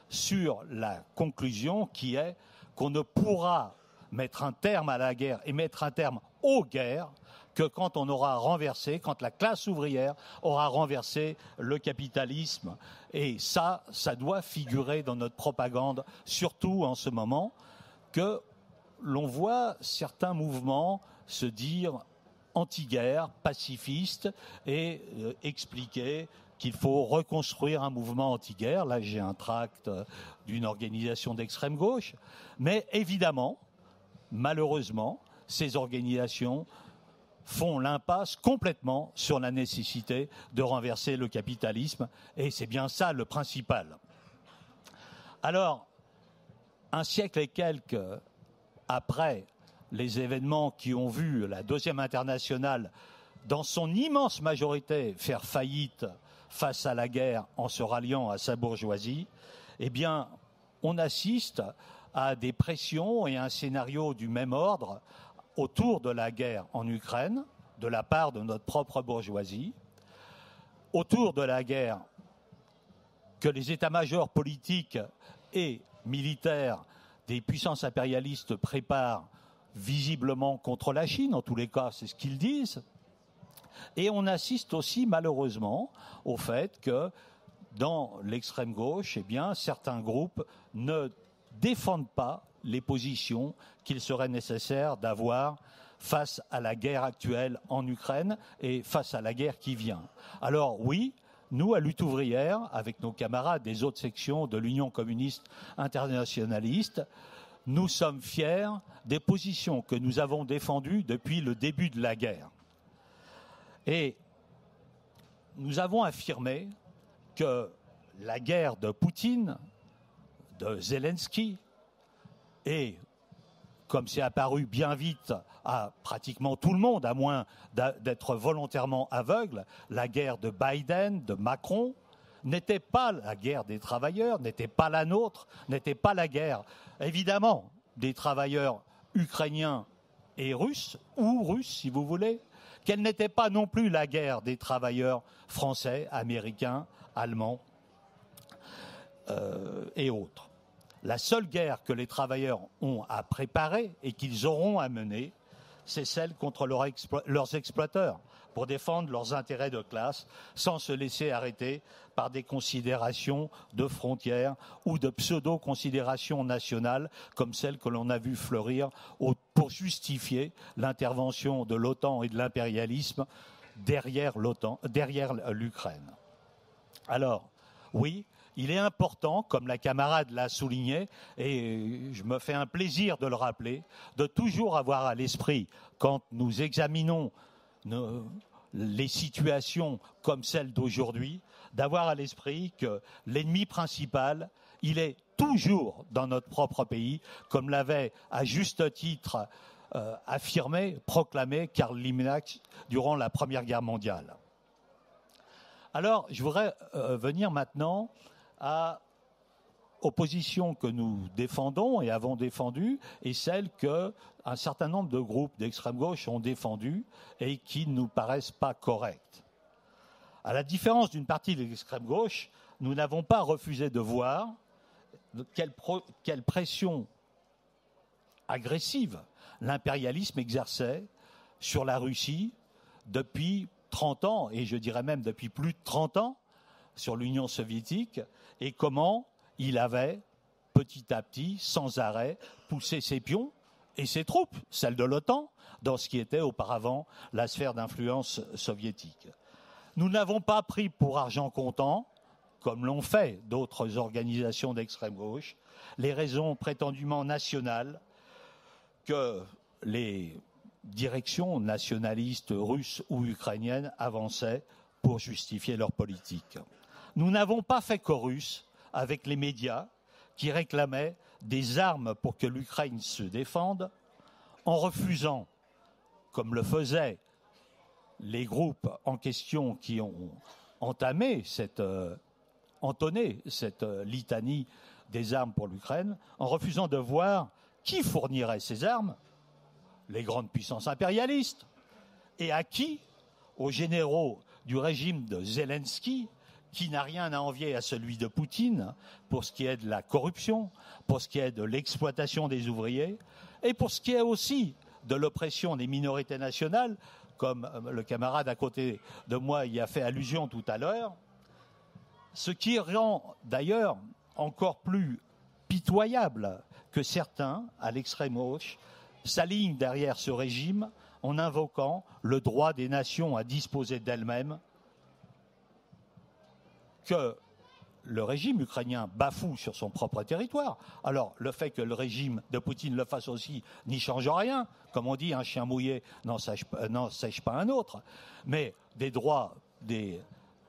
sur la conclusion qui est qu'on ne pourra mettre un terme à la guerre et mettre un terme aux guerres que quand on aura renversé, quand la classe ouvrière aura renversé le capitalisme. Et ça doit figurer dans notre propagande, surtout en ce moment, que l'on voit certains mouvements se dire anti-guerre, pacifistes, et expliquer qu'il faut reconstruire un mouvement anti-guerre. Là, j'ai un tract d'une organisation d'extrême gauche. Mais évidemment, malheureusement, ces organisations font l'impasse complètement sur la nécessité de renverser le capitalisme, et c'est bien ça le principal. Alors, un siècle et quelques après les événements qui ont vu la Deuxième Internationale, dans son immense majorité, faire faillite face à la guerre en se ralliant à sa bourgeoisie, eh bien, on assiste à des pressions et un scénario du même ordre autour de la guerre en Ukraine, de la part de notre propre bourgeoisie, autour de la guerre que les états-majors politiques et militaires des puissances impérialistes préparent visiblement contre la Chine, en tous les cas c'est ce qu'ils disent. Et on assiste aussi malheureusement au fait que dans l'extrême gauche, eh bien, certains groupes ne défendent pas les positions qu'il serait nécessaire d'avoir face à la guerre actuelle en Ukraine et face à la guerre qui vient. Alors oui, nous, à Lutte ouvrière, avec nos camarades des autres sections de l'Union communiste internationaliste, nous sommes fiers des positions que nous avons défendues depuis le début de la guerre. Et nous avons affirmé que la guerre de Poutine, de Zelensky, et comme c'est apparu bien vite à pratiquement tout le monde, à moins d'être volontairement aveugle, la guerre de Biden, de Macron, n'était pas la guerre des travailleurs, n'était pas la nôtre, n'était pas la guerre, évidemment, des travailleurs ukrainiens et russes, ou russes si vous voulez, qu'elle n'était pas non plus la guerre des travailleurs français, américains, allemands et autres. La seule guerre que les travailleurs ont à préparer et qu'ils auront à mener, c'est celle contre leurs exploiteurs, pour défendre leurs intérêts de classe, sans se laisser arrêter par des considérations de frontières ou de pseudo-considérations nationales, comme celles que l'on a vu fleurir pour justifier l'intervention de l'OTAN et de l'impérialisme derrière l'Ukraine. Alors, oui, il est important, comme la camarade l'a souligné, et je me fais un plaisir de le rappeler, de toujours avoir à l'esprit, quand nous examinons les situations comme celle d'aujourd'hui, d'avoir à l'esprit que l'ennemi principal, il est toujours dans notre propre pays, comme l'avait à juste titre affirmé, proclamé Karl Liebknecht durant la Première Guerre mondiale. Alors, je voudrais venir maintenant aux positions que nous défendons et avons défendues et celles qu'un certain nombre de groupes d'extrême gauche ont défendues et qui ne nous paraissent pas correctes. À la différence d'une partie de l'extrême gauche, nous n'avons pas refusé de voir quelle pression agressive l'impérialisme exerçait sur la Russie depuis 30 ans, et je dirais même depuis plus de 30 ans, sur l'Union soviétique, et comment il avait, petit à petit, sans arrêt, poussé ses pions et ses troupes, celles de l'OTAN, dans ce qui était auparavant la sphère d'influence soviétique. Nous n'avons pas pris pour argent comptant, comme l'ont fait d'autres organisations d'extrême gauche, les raisons prétendument nationales que les directions nationalistes russes ou ukrainiennes avançaient pour justifier leur politique. Nous n'avons pas fait chorus avec les médias qui réclamaient des armes pour que l'Ukraine se défende, en refusant, comme le faisaient les groupes en question qui ont entonné cette litanie des armes pour l'Ukraine, en refusant de voir qui fournirait ces armes, les grandes puissances impérialistes, et à qui, aux généraux du régime de Zelensky, qui n'a rien à envier à celui de Poutine pour ce qui est de la corruption, pour ce qui est de l'exploitation des ouvriers et pour ce qui est aussi de l'oppression des minorités nationales, comme le camarade à côté de moi y a fait allusion tout à l'heure, ce qui rend d'ailleurs encore plus pitoyable que certains, à l'extrême gauche, s'alignent derrière ce régime en invoquant le droit des nations à disposer d'elles-mêmes, que le régime ukrainien bafoue sur son propre territoire. Alors, le fait que le régime de Poutine le fasse aussi n'y change rien. Comme on dit, un chien mouillé n'en sèche pas un autre. Mais des droits des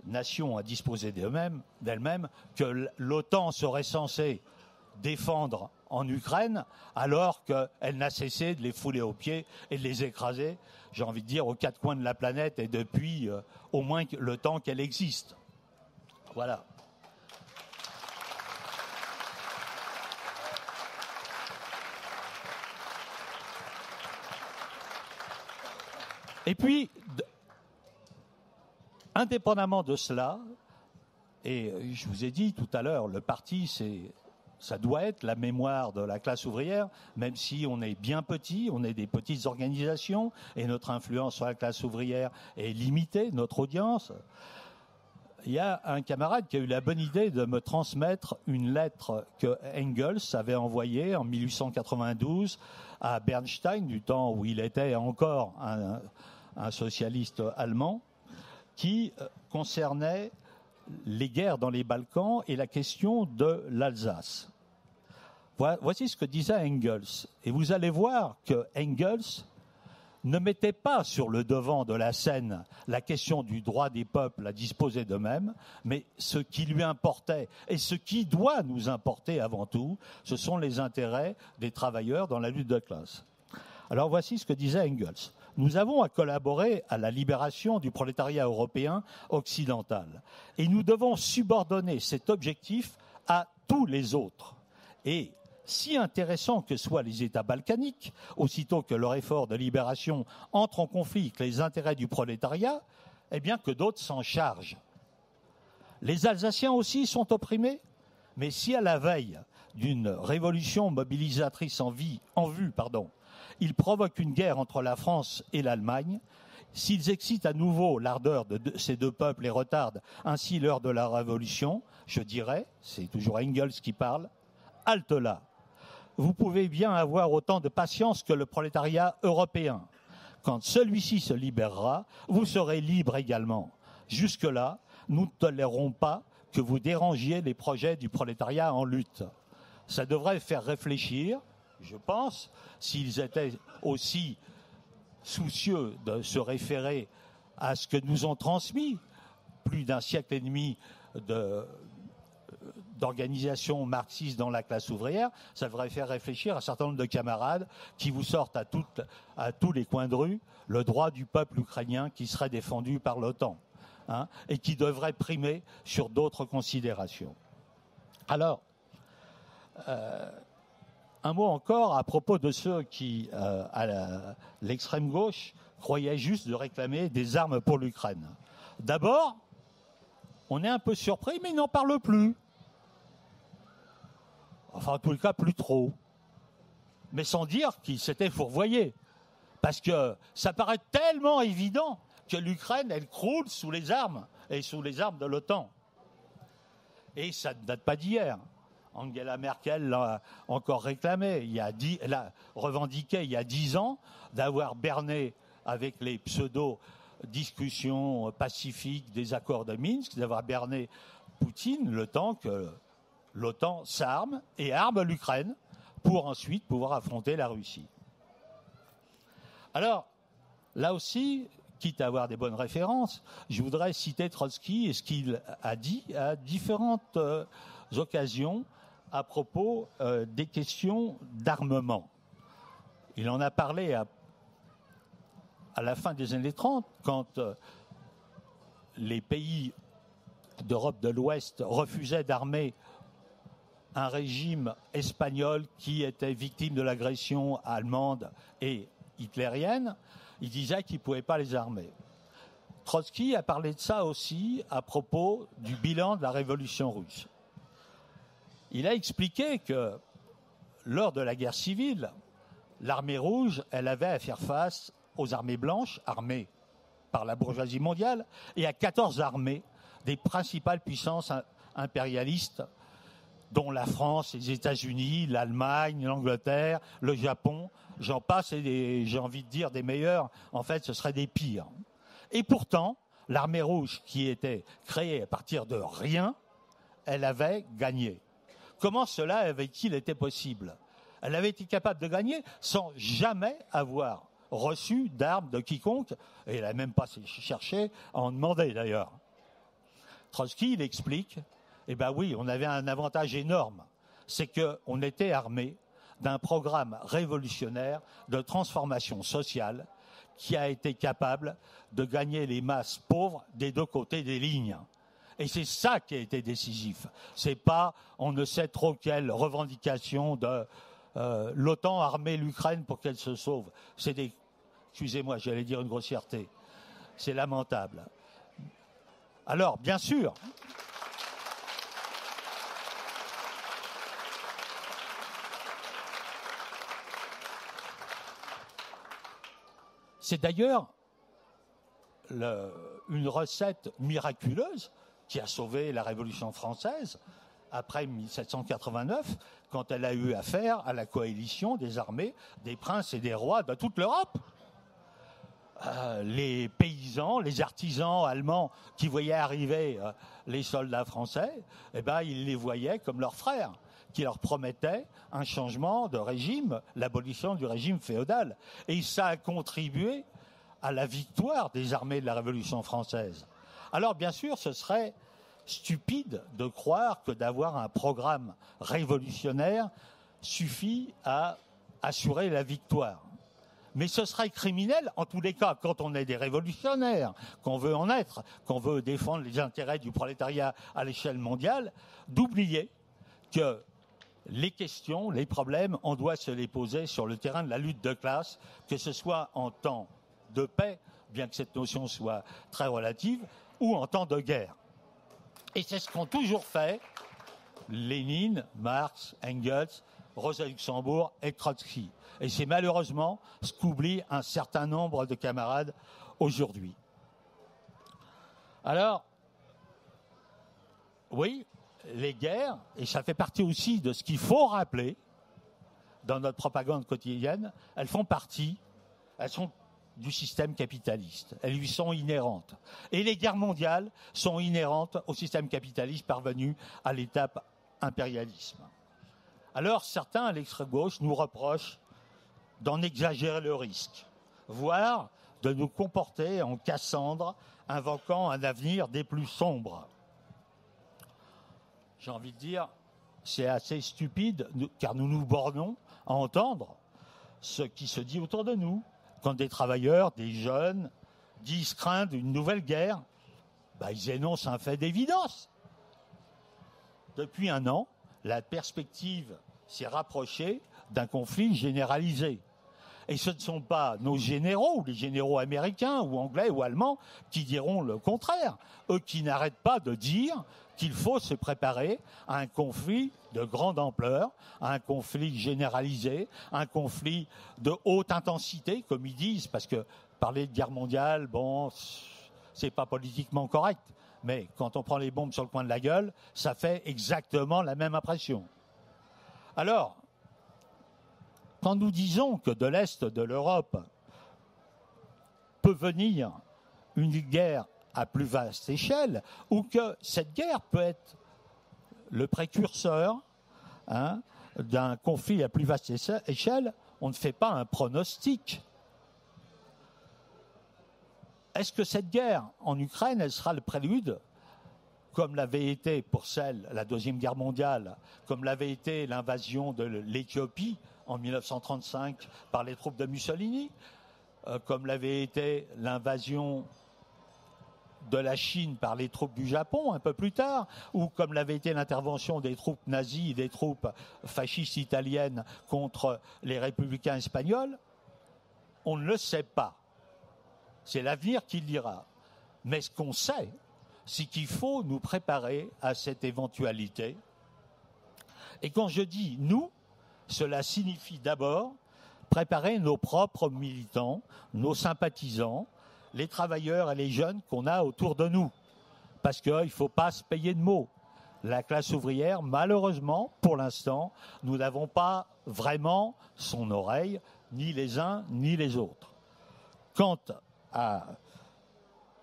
nations à disposer d'elles-mêmes, que l'OTAN serait censée défendre en Ukraine, alors qu'elle n'a cessé de les fouler aux pieds et de les écraser, j'ai envie de dire, aux quatre coins de la planète et depuis au moins le temps qu'elle existe. Voilà. Et puis, indépendamment de cela, et je vous ai dit tout à l'heure, le parti, ça doit être la mémoire de la classe ouvrière, même si on est bien petit, on est des petites organisations, et notre influence sur la classe ouvrière est limitée, notre audience. Il y a un camarade qui a eu la bonne idée de me transmettre une lettre que Engels avait envoyée en 1892 à Bernstein, du temps où il était encore un socialiste allemand, qui concernait les guerres dans les Balkans et la question de l'Alsace. Voici ce que disait Engels. Et vous allez voir que Engels ne mettait pas sur le devant de la scène la question du droit des peuples à disposer d'eux-mêmes, mais ce qui lui importait et ce qui doit nous importer avant tout, ce sont les intérêts des travailleurs dans la lutte de classe. Alors voici ce que disait Engels. Nous avons à collaborer à la libération du prolétariat européen occidental et nous devons subordonner cet objectif à tous les autres. Et si intéressants que soient les États balkaniques, aussitôt que leur effort de libération entre en conflit avec les intérêts du prolétariat, eh bien que d'autres s'en chargent. Les Alsaciens aussi sont opprimés, mais si à la veille d'une révolution mobilisatrice en vue, ils provoquent une guerre entre la France et l'Allemagne, s'ils excitent à nouveau l'ardeur de ces deux peuples et retardent ainsi l'heure de la révolution, je dirais, c'est toujours Engels qui parle, halte là. Vous pouvez bien avoir autant de patience que le prolétariat européen. Quand celui-ci se libérera, vous serez libre également. Jusque-là, nous ne tolérerons pas que vous dérangiez les projets du prolétariat en lutte. Ça devrait faire réfléchir, je pense, s'ils étaient aussi soucieux de se référer à ce que nous ont transmis plus d'un siècle et demi d'organisation marxiste dans la classe ouvrière, ça devrait faire réfléchir un certain nombre de camarades qui vous sortent à tous les coins de rue le droit du peuple ukrainien qui serait défendu par l'OTAN, et qui devrait primer sur d'autres considérations. Alors, un mot encore à propos de ceux qui, à l'extrême gauche, croyaient juste de réclamer des armes pour l'Ukraine. D'abord, on est un peu surpris, mais ils n'en parlent plus. Enfin, en tout cas, plus trop. Mais sans dire qu'ils s'étaient fourvoyés. Parce que ça paraît tellement évident que l'Ukraine, elle croule sous les armes, et sous les armes de l'OTAN. Et ça ne date pas d'hier. Angela Merkel l'a encore réclamé, l'a revendiqué il y a 10 ans, d'avoir berné avec les pseudo-discussions pacifiques des accords de Minsk, d'avoir berné Poutine le temps que l'OTAN s'arme et arme l'Ukraine pour ensuite pouvoir affronter la Russie. Alors, là aussi, quitte à avoir des bonnes références, je voudrais citer Trotsky et ce qu'il a dit à différentes occasions à propos des questions d'armement. Il en a parlé à la fin des années 30, quand les pays d'Europe de l'Ouest refusaient d'armer un régime espagnol qui était victime de l'agression allemande et hitlérienne. Il disait qu'il ne pouvait pas les armer. Trotsky a parlé de ça aussi à propos du bilan de la révolution russe. Il a expliqué que lors de la guerre civile, l'armée rouge, elle avait à faire face aux armées blanches, armées par la bourgeoisie mondiale, et à 14 armées des principales puissances impérialistes, dont la France, les États-Unis, l'Allemagne, l'Angleterre, le Japon, j'en passe, et j'ai envie de dire des meilleurs, en fait ce seraient des pires. Et pourtant, l'armée rouge qui était créée à partir de rien, elle avait gagné. Comment cela avait-il été possible ? Elle avait été capable de gagner sans jamais avoir reçu d'armes de quiconque, et elle n'a même pas cherché à en demander d'ailleurs. Trotsky, il explique, eh bien oui, on avait un avantage énorme, c'est qu'on était armé d'un programme révolutionnaire de transformation sociale qui a été capable de gagner les masses pauvres des deux côtés des lignes. Et c'est ça qui a été décisif. C'est pas, on ne sait trop quelle revendication de l'OTAN armer l'Ukraine pour qu'elle se sauve. C'est des Excusez-moi, j'allais dire une grossièreté. C'est lamentable. Alors, bien sûr, c'est d'ailleurs une recette miraculeuse qui a sauvé la Révolution française après 1789, quand elle a eu affaire à la coalition des armées, des princes et des rois de toute l'Europe. Les paysans, les artisans allemands qui voyaient arriver les soldats français, eh ben, ils les voyaient comme leurs frères, qui leur promettaient un changement de régime, l'abolition du régime féodal. Et ça a contribué à la victoire des armées de la Révolution française. Alors, bien sûr, ce serait stupide de croire que d'avoir un programme révolutionnaire suffit à assurer la victoire. Mais ce serait criminel, en tous les cas, quand on est des révolutionnaires, qu'on veut en être, qu'on veut défendre les intérêts du prolétariat à l'échelle mondiale, d'oublier que les questions, les problèmes, on doit se les poser sur le terrain de la lutte de classe, que ce soit en temps de paix, bien que cette notion soit très relative, ou en temps de guerre. Et c'est ce qu'ont toujours fait Lénine, Marx, Engels, Rosa Luxembourg et Trotsky. Et c'est malheureusement ce qu'oublient un certain nombre de camarades aujourd'hui. Alors, oui, les guerres, et ça fait partie aussi de ce qu'il faut rappeler dans notre propagande quotidienne, elles font partie, elles sont du système capitaliste. Elles lui sont inhérentes. Et les guerres mondiales sont inhérentes au système capitaliste parvenu à l'étape impérialisme. Alors certains à l'extrême gauche nous reprochent d'en exagérer le risque, voire de nous comporter en Cassandre, invoquant un avenir des plus sombres. J'ai envie de dire, c'est assez stupide, car nous nous bornons à entendre ce qui se dit autour de nous. Quand des travailleurs, des jeunes, disent craindre une nouvelle guerre, ils énoncent un fait d'évidence. Depuis un an, la perspective s'est rapprochée d'un conflit généralisé. Et ce ne sont pas nos généraux, ou les généraux américains, ou anglais, ou allemands, qui diront le contraire. Eux qui n'arrêtent pas de dire qu'il faut se préparer à un conflit de grande ampleur, à un conflit généralisé, un conflit de haute intensité, comme ils disent, parce que parler de guerre mondiale, c'est pas politiquement correct. Mais quand on prend les bombes sur le coin de la gueule, ça fait exactement la même impression. Alors, quand nous disons que de l'Est de l'Europe peut venir une guerre à plus vaste échelle, ou que cette guerre peut être le précurseur d'un conflit à plus vaste échelle, on ne fait pas un pronostic. Est-ce que cette guerre en Ukraine, elle sera le prélude, comme l'avait été pour la Deuxième Guerre mondiale, comme l'avait été l'invasion de l'Éthiopie en 1935 par les troupes de Mussolini, comme l'avait été l'invasion de la Chine par les troupes du Japon un peu plus tard, ou comme l'avait été l'intervention des troupes nazies et des troupes fascistes italiennes contre les républicains espagnols, on ne le sait pas. C'est l'avenir qui le dira. Mais ce qu'on sait, c'est qu'il faut nous préparer à cette éventualité. Et quand je dis « nous », cela signifie d'abord préparer nos propres militants, nos sympathisants, les travailleurs et les jeunes qu'on a autour de nous. Parce qu'il ne faut pas se payer de mots. La classe ouvrière, malheureusement, pour l'instant, nous n'avons pas vraiment son oreille, ni les uns ni les autres. Quant à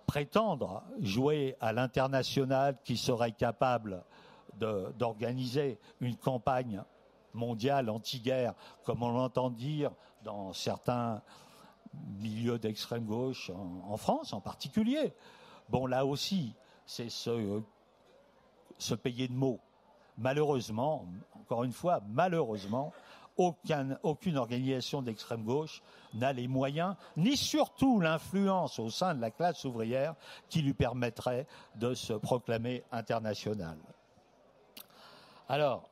prétendre jouer à l'international qui serait capable d'organiser une campagne mondiale anti-guerre, comme on l'entend dire dans certains milieux d'extrême gauche en France en particulier. Là aussi, c'est se payer de mots. Malheureusement, encore une fois, malheureusement, aucune organisation d'extrême gauche n'a les moyens, ni surtout l'influence au sein de la classe ouvrière qui lui permettrait de se proclamer internationale. Alors,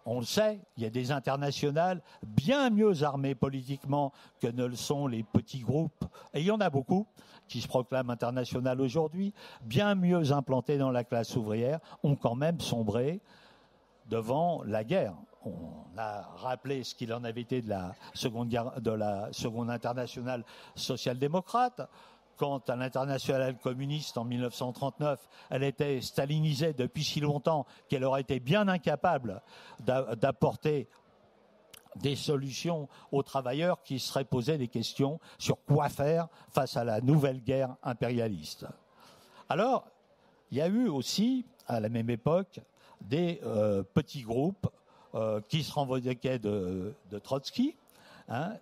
on le sait, il y a des internationales bien mieux armées politiquement que ne le sont les petits groupes, et il y en a beaucoup qui se proclament internationales aujourd'hui, bien mieux implantés dans la classe ouvrière, ont quand même sombré devant la guerre. On a rappelé ce qu'il en avait été de la seconde internationale social-démocrate. Quant à l'internationale communiste en 1939, elle était stalinisée depuis si longtemps qu'elle aurait été bien incapable d'apporter des solutions aux travailleurs qui seraient posés des questions sur quoi faire face à la nouvelle guerre impérialiste. Alors, il y a eu aussi, à la même époque, des petits groupes qui se revendiquaient de Trotsky,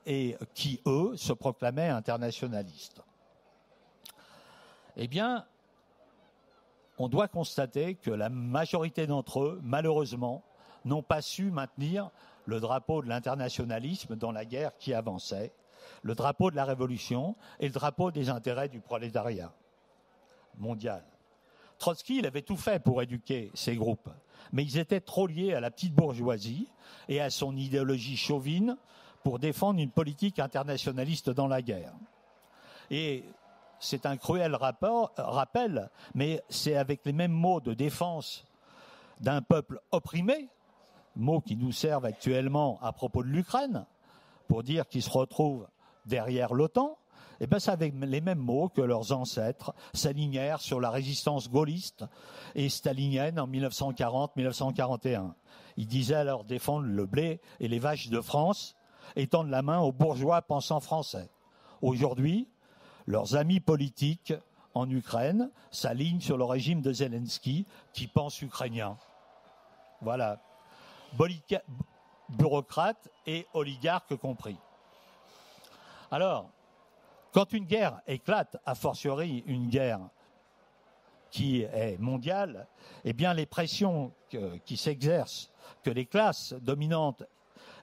et qui, eux, se proclamaient internationalistes. Eh bien, on doit constater que la majorité d'entre eux, malheureusement, n'ont pas su maintenir le drapeau de l'internationalisme dans la guerre qui avançait, le drapeau de la révolution et le drapeau des intérêts du prolétariat mondial. Trotsky, il avait tout fait pour éduquer ces groupes, mais ils étaient trop liés à la petite bourgeoisie et à son idéologie chauvine pour défendre une politique internationaliste dans la guerre. Et c'est un cruel rappel, mais c'est avec les mêmes mots de défense d'un peuple opprimé, mots qui nous servent actuellement à propos de l'Ukraine, pour dire qu'ils se retrouvent derrière l'OTAN, et bien c'est avec les mêmes mots que leurs ancêtres s'alignèrent sur la résistance gaulliste et stalinienne en 1940-1941. Ils disaient alors défendre le blé et les vaches de France et tendre la main aux bourgeois pensants français. Aujourd'hui, leurs amis politiques en Ukraine s'alignent sur le régime de Zelensky qui pense ukrainien. Voilà. Bureaucrates et oligarques compris. Alors, quand une guerre éclate, a fortiori une guerre qui est mondiale, eh bien les pressions qui s'exercent, que les classes dominantes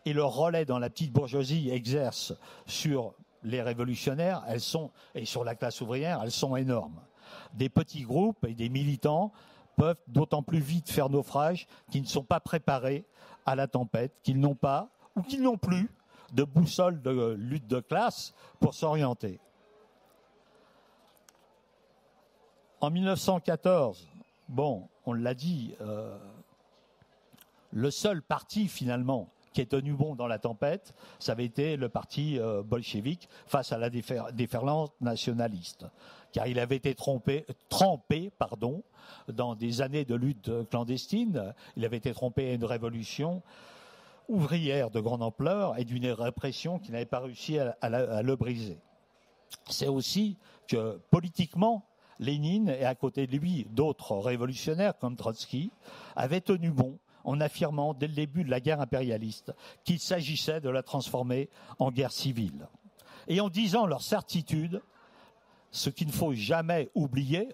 et leur relais dans la petite bourgeoisie exercent sur les révolutionnaires, et sur la classe ouvrière, elles sont énormes. Des petits groupes et des militants peuvent d'autant plus vite faire naufrage qu'ils ne sont pas préparés à la tempête, qu'ils n'ont pas ou qu'ils n'ont plus de boussole de lutte de classe pour s'orienter. En 1914, on l'a dit, le seul parti finalement qui est tenu bon dans la tempête, ça avait été le parti bolchevique face à la déferlante nationaliste. Car il avait été trempé dans des années de lutte clandestine, il avait été trempé à une révolution ouvrière de grande ampleur et d'une répression qui n'avait pas réussi à le briser. C'est aussi que politiquement, Lénine et à côté de lui d'autres révolutionnaires comme Trotsky avaient tenu bon en affirmant dès le début de la guerre impérialiste qu'il s'agissait de la transformer en guerre civile. Et en disant leur certitude, ce qu'il ne faut jamais oublier,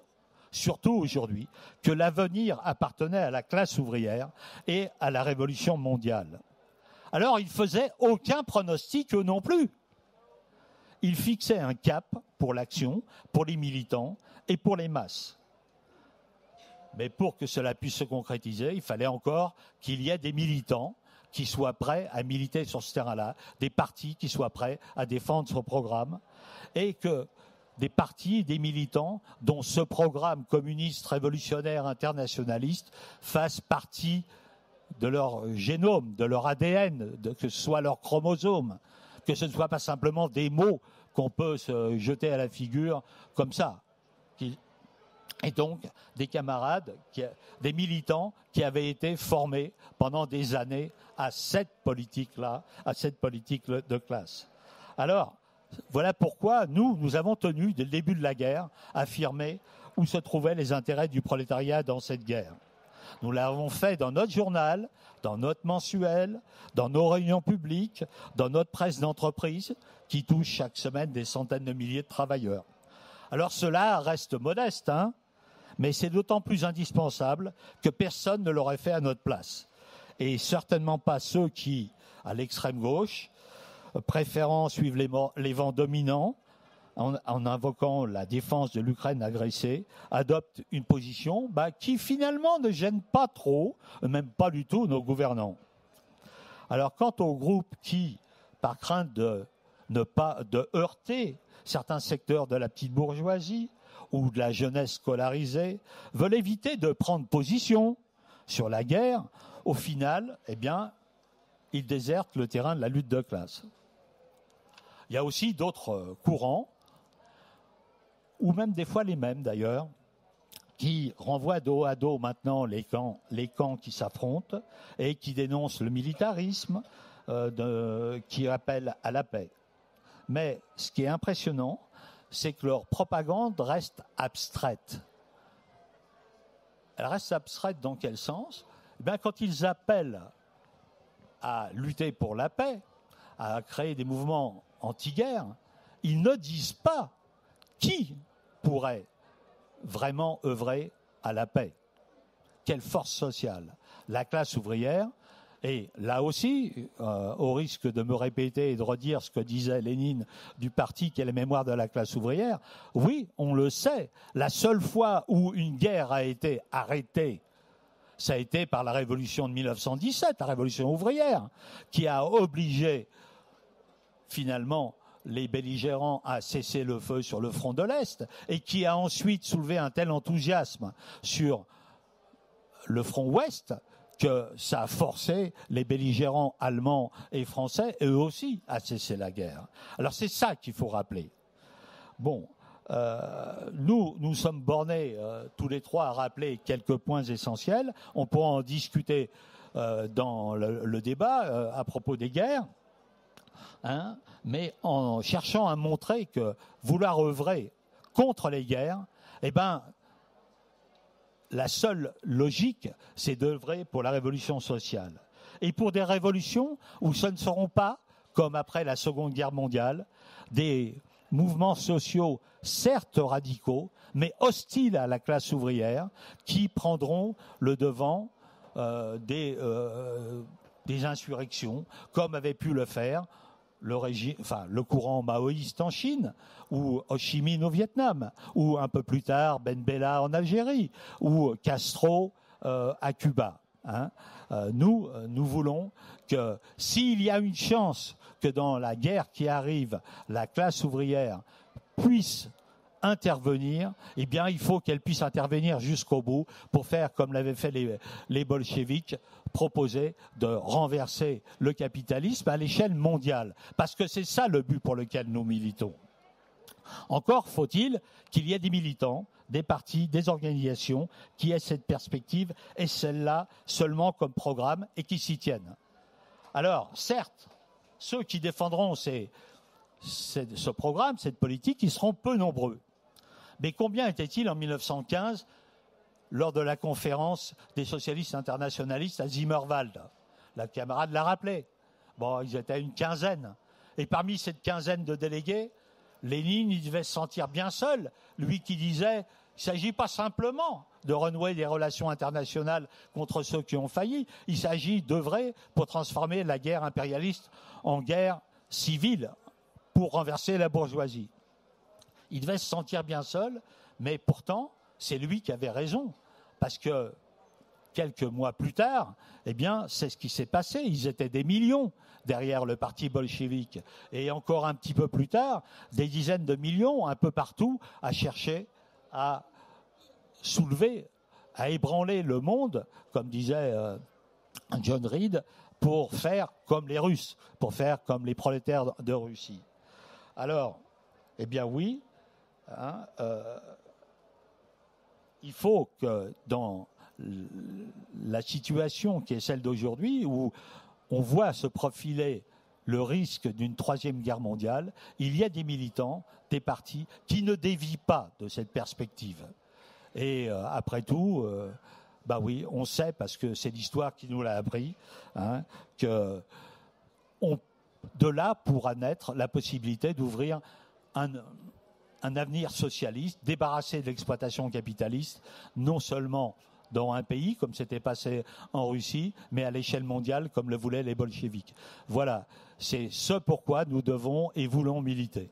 surtout aujourd'hui, que l'avenir appartenait à la classe ouvrière et à la révolution mondiale. Alors ils ne faisaient aucun pronostic eux non plus. Ils fixaient un cap pour l'action, pour les militants et pour les masses. Mais pour que cela puisse se concrétiser, il fallait encore qu'il y ait des militants qui soient prêts à militer sur ce terrain-là, des partis qui soient prêts à défendre ce programme, et que des partis, des militants dont ce programme communiste, révolutionnaire, internationaliste fasse partie de leur génome, de leur ADN, que ce soit leur chromosome, que ce ne soit pas simplement des mots qu'on peut se jeter à la figure comme ça. Et donc, des camarades, des militants qui avaient été formés pendant des années à cette politique-là, à cette politique de classe. Alors, voilà pourquoi nous avons tenu, dès le début de la guerre, à affirmer où se trouvaient les intérêts du prolétariat dans cette guerre. Nous l'avons fait dans notre journal, dans notre mensuel, dans nos réunions publiques, dans notre presse d'entreprise, qui touche chaque semaine des centaines de milliers de travailleurs. Alors cela reste modeste, mais c'est d'autant plus indispensable que personne ne l'aurait fait à notre place. Et certainement pas ceux qui, à l'extrême gauche, préférant suivre les vents dominants, en invoquant la défense de l'Ukraine agressée, adoptent une position qui finalement ne gêne pas trop, même pas du tout, nos gouvernants. Alors, quant aux groupes qui, par crainte de heurter certains secteurs de la petite bourgeoisie ou de la jeunesse scolarisée, veulent éviter de prendre position sur la guerre, au final, eh bien, ils désertent le terrain de la lutte de classe. Il y a aussi d'autres courants, ou même des fois les mêmes d'ailleurs, qui renvoient dos à dos maintenant les camps qui s'affrontent et qui dénoncent le militarisme, qui appellent à la paix. Mais ce qui est impressionnant, c'est que leur propagande reste abstraite. Elle reste abstraite dans quel sens ? Eh bien, quand ils appellent à lutter pour la paix, à créer des mouvements anti-guerre, ils ne disent pas qui pourrait vraiment œuvrer à la paix. Quelle force sociale ? La classe ouvrière. Et là aussi, au risque de me répéter et de redire ce que disait Lénine du parti qui est la mémoire de la classe ouvrière, oui, on le sait, la seule fois où une guerre a été arrêtée, ça a été par la révolution de 1917, la révolution ouvrière, qui a obligé finalement les belligérants à cesser le feu sur le front de l'Est et qui a ensuite soulevé un tel enthousiasme sur le front ouest que ça a forcé les belligérants allemands et français, eux aussi, à cesser la guerre. Alors c'est ça qu'il faut rappeler. Bon, nous sommes bornés tous les trois à rappeler quelques points essentiels. On pourra en discuter dans le débat à propos des guerres, hein, mais en cherchant à montrer que vouloir œuvrer contre les guerres, eh ben, la seule logique, c'est d'œuvrer pour la révolution sociale. Et pour des révolutions où ce ne seront pas, comme après la Seconde Guerre mondiale, des mouvements sociaux certes radicaux, mais hostiles à la classe ouvrière, qui prendront le devant des insurrections, comme avait pu le faire le courant maoïste en Chine, ou Ho Chi Minh au Vietnam, ou un peu plus tard Ben Bella en Algérie, ou Castro à Cuba. Hein. Nous voulons que s'il y a une chance que dans la guerre qui arrive, la classe ouvrière puisse intervenir, eh bien, il faut qu'elle puisse intervenir jusqu'au bout pour faire comme l'avaient fait les bolcheviks, proposer de renverser le capitalisme à l'échelle mondiale. Parce que c'est ça le but pour lequel nous militons. Encore faut-il qu'il y ait des militants, des partis, des organisations qui aient cette perspective et celle-là seulement comme programme et qui s'y tiennent. Alors, certes, ceux qui défendront ce programme, cette politique, ils seront peu nombreux. Mais combien étaient-ils en 1915 lors de la conférence des socialistes internationalistes à Zimmerwald ? La camarade l'a rappelé. Bon, ils étaient une quinzaine. Et parmi cette quinzaine de délégués, Lénine, il devait se sentir bien seul. Lui qui disait, il ne s'agit pas simplement de renouer des relations internationales contre ceux qui ont failli. Il s'agit d'œuvrer pour transformer la guerre impérialiste en guerre civile, pour renverser la bourgeoisie. Il devait se sentir bien seul, mais pourtant, c'est lui qui avait raison. Parce que quelques mois plus tard, eh bien, c'est ce qui s'est passé. Ils étaient des millions derrière le parti bolchevique. Et encore un petit peu plus tard, des dizaines de millions, un peu partout, à chercher à soulever, à ébranler le monde, comme disait John Reed, pour faire comme les Russes, pour faire comme les prolétaires de Russie. Alors, eh bien oui, hein, il faut que dans la situation qui est celle d'aujourd'hui, où on voit se profiler le risque d'une troisième guerre mondiale, il y a des militants, des partis qui ne dévient pas de cette perspective. Et après tout, bah oui, on sait, parce que c'est l'histoire qui nous l'a appris, hein, que de là pourra naître la possibilité d'ouvrir un avenir socialiste, débarrassé de l'exploitation capitaliste, non seulement dans un pays, comme c'était passé en Russie, mais à l'échelle mondiale, comme le voulaient les bolcheviks. Voilà, c'est ce pourquoi nous devons et voulons militer.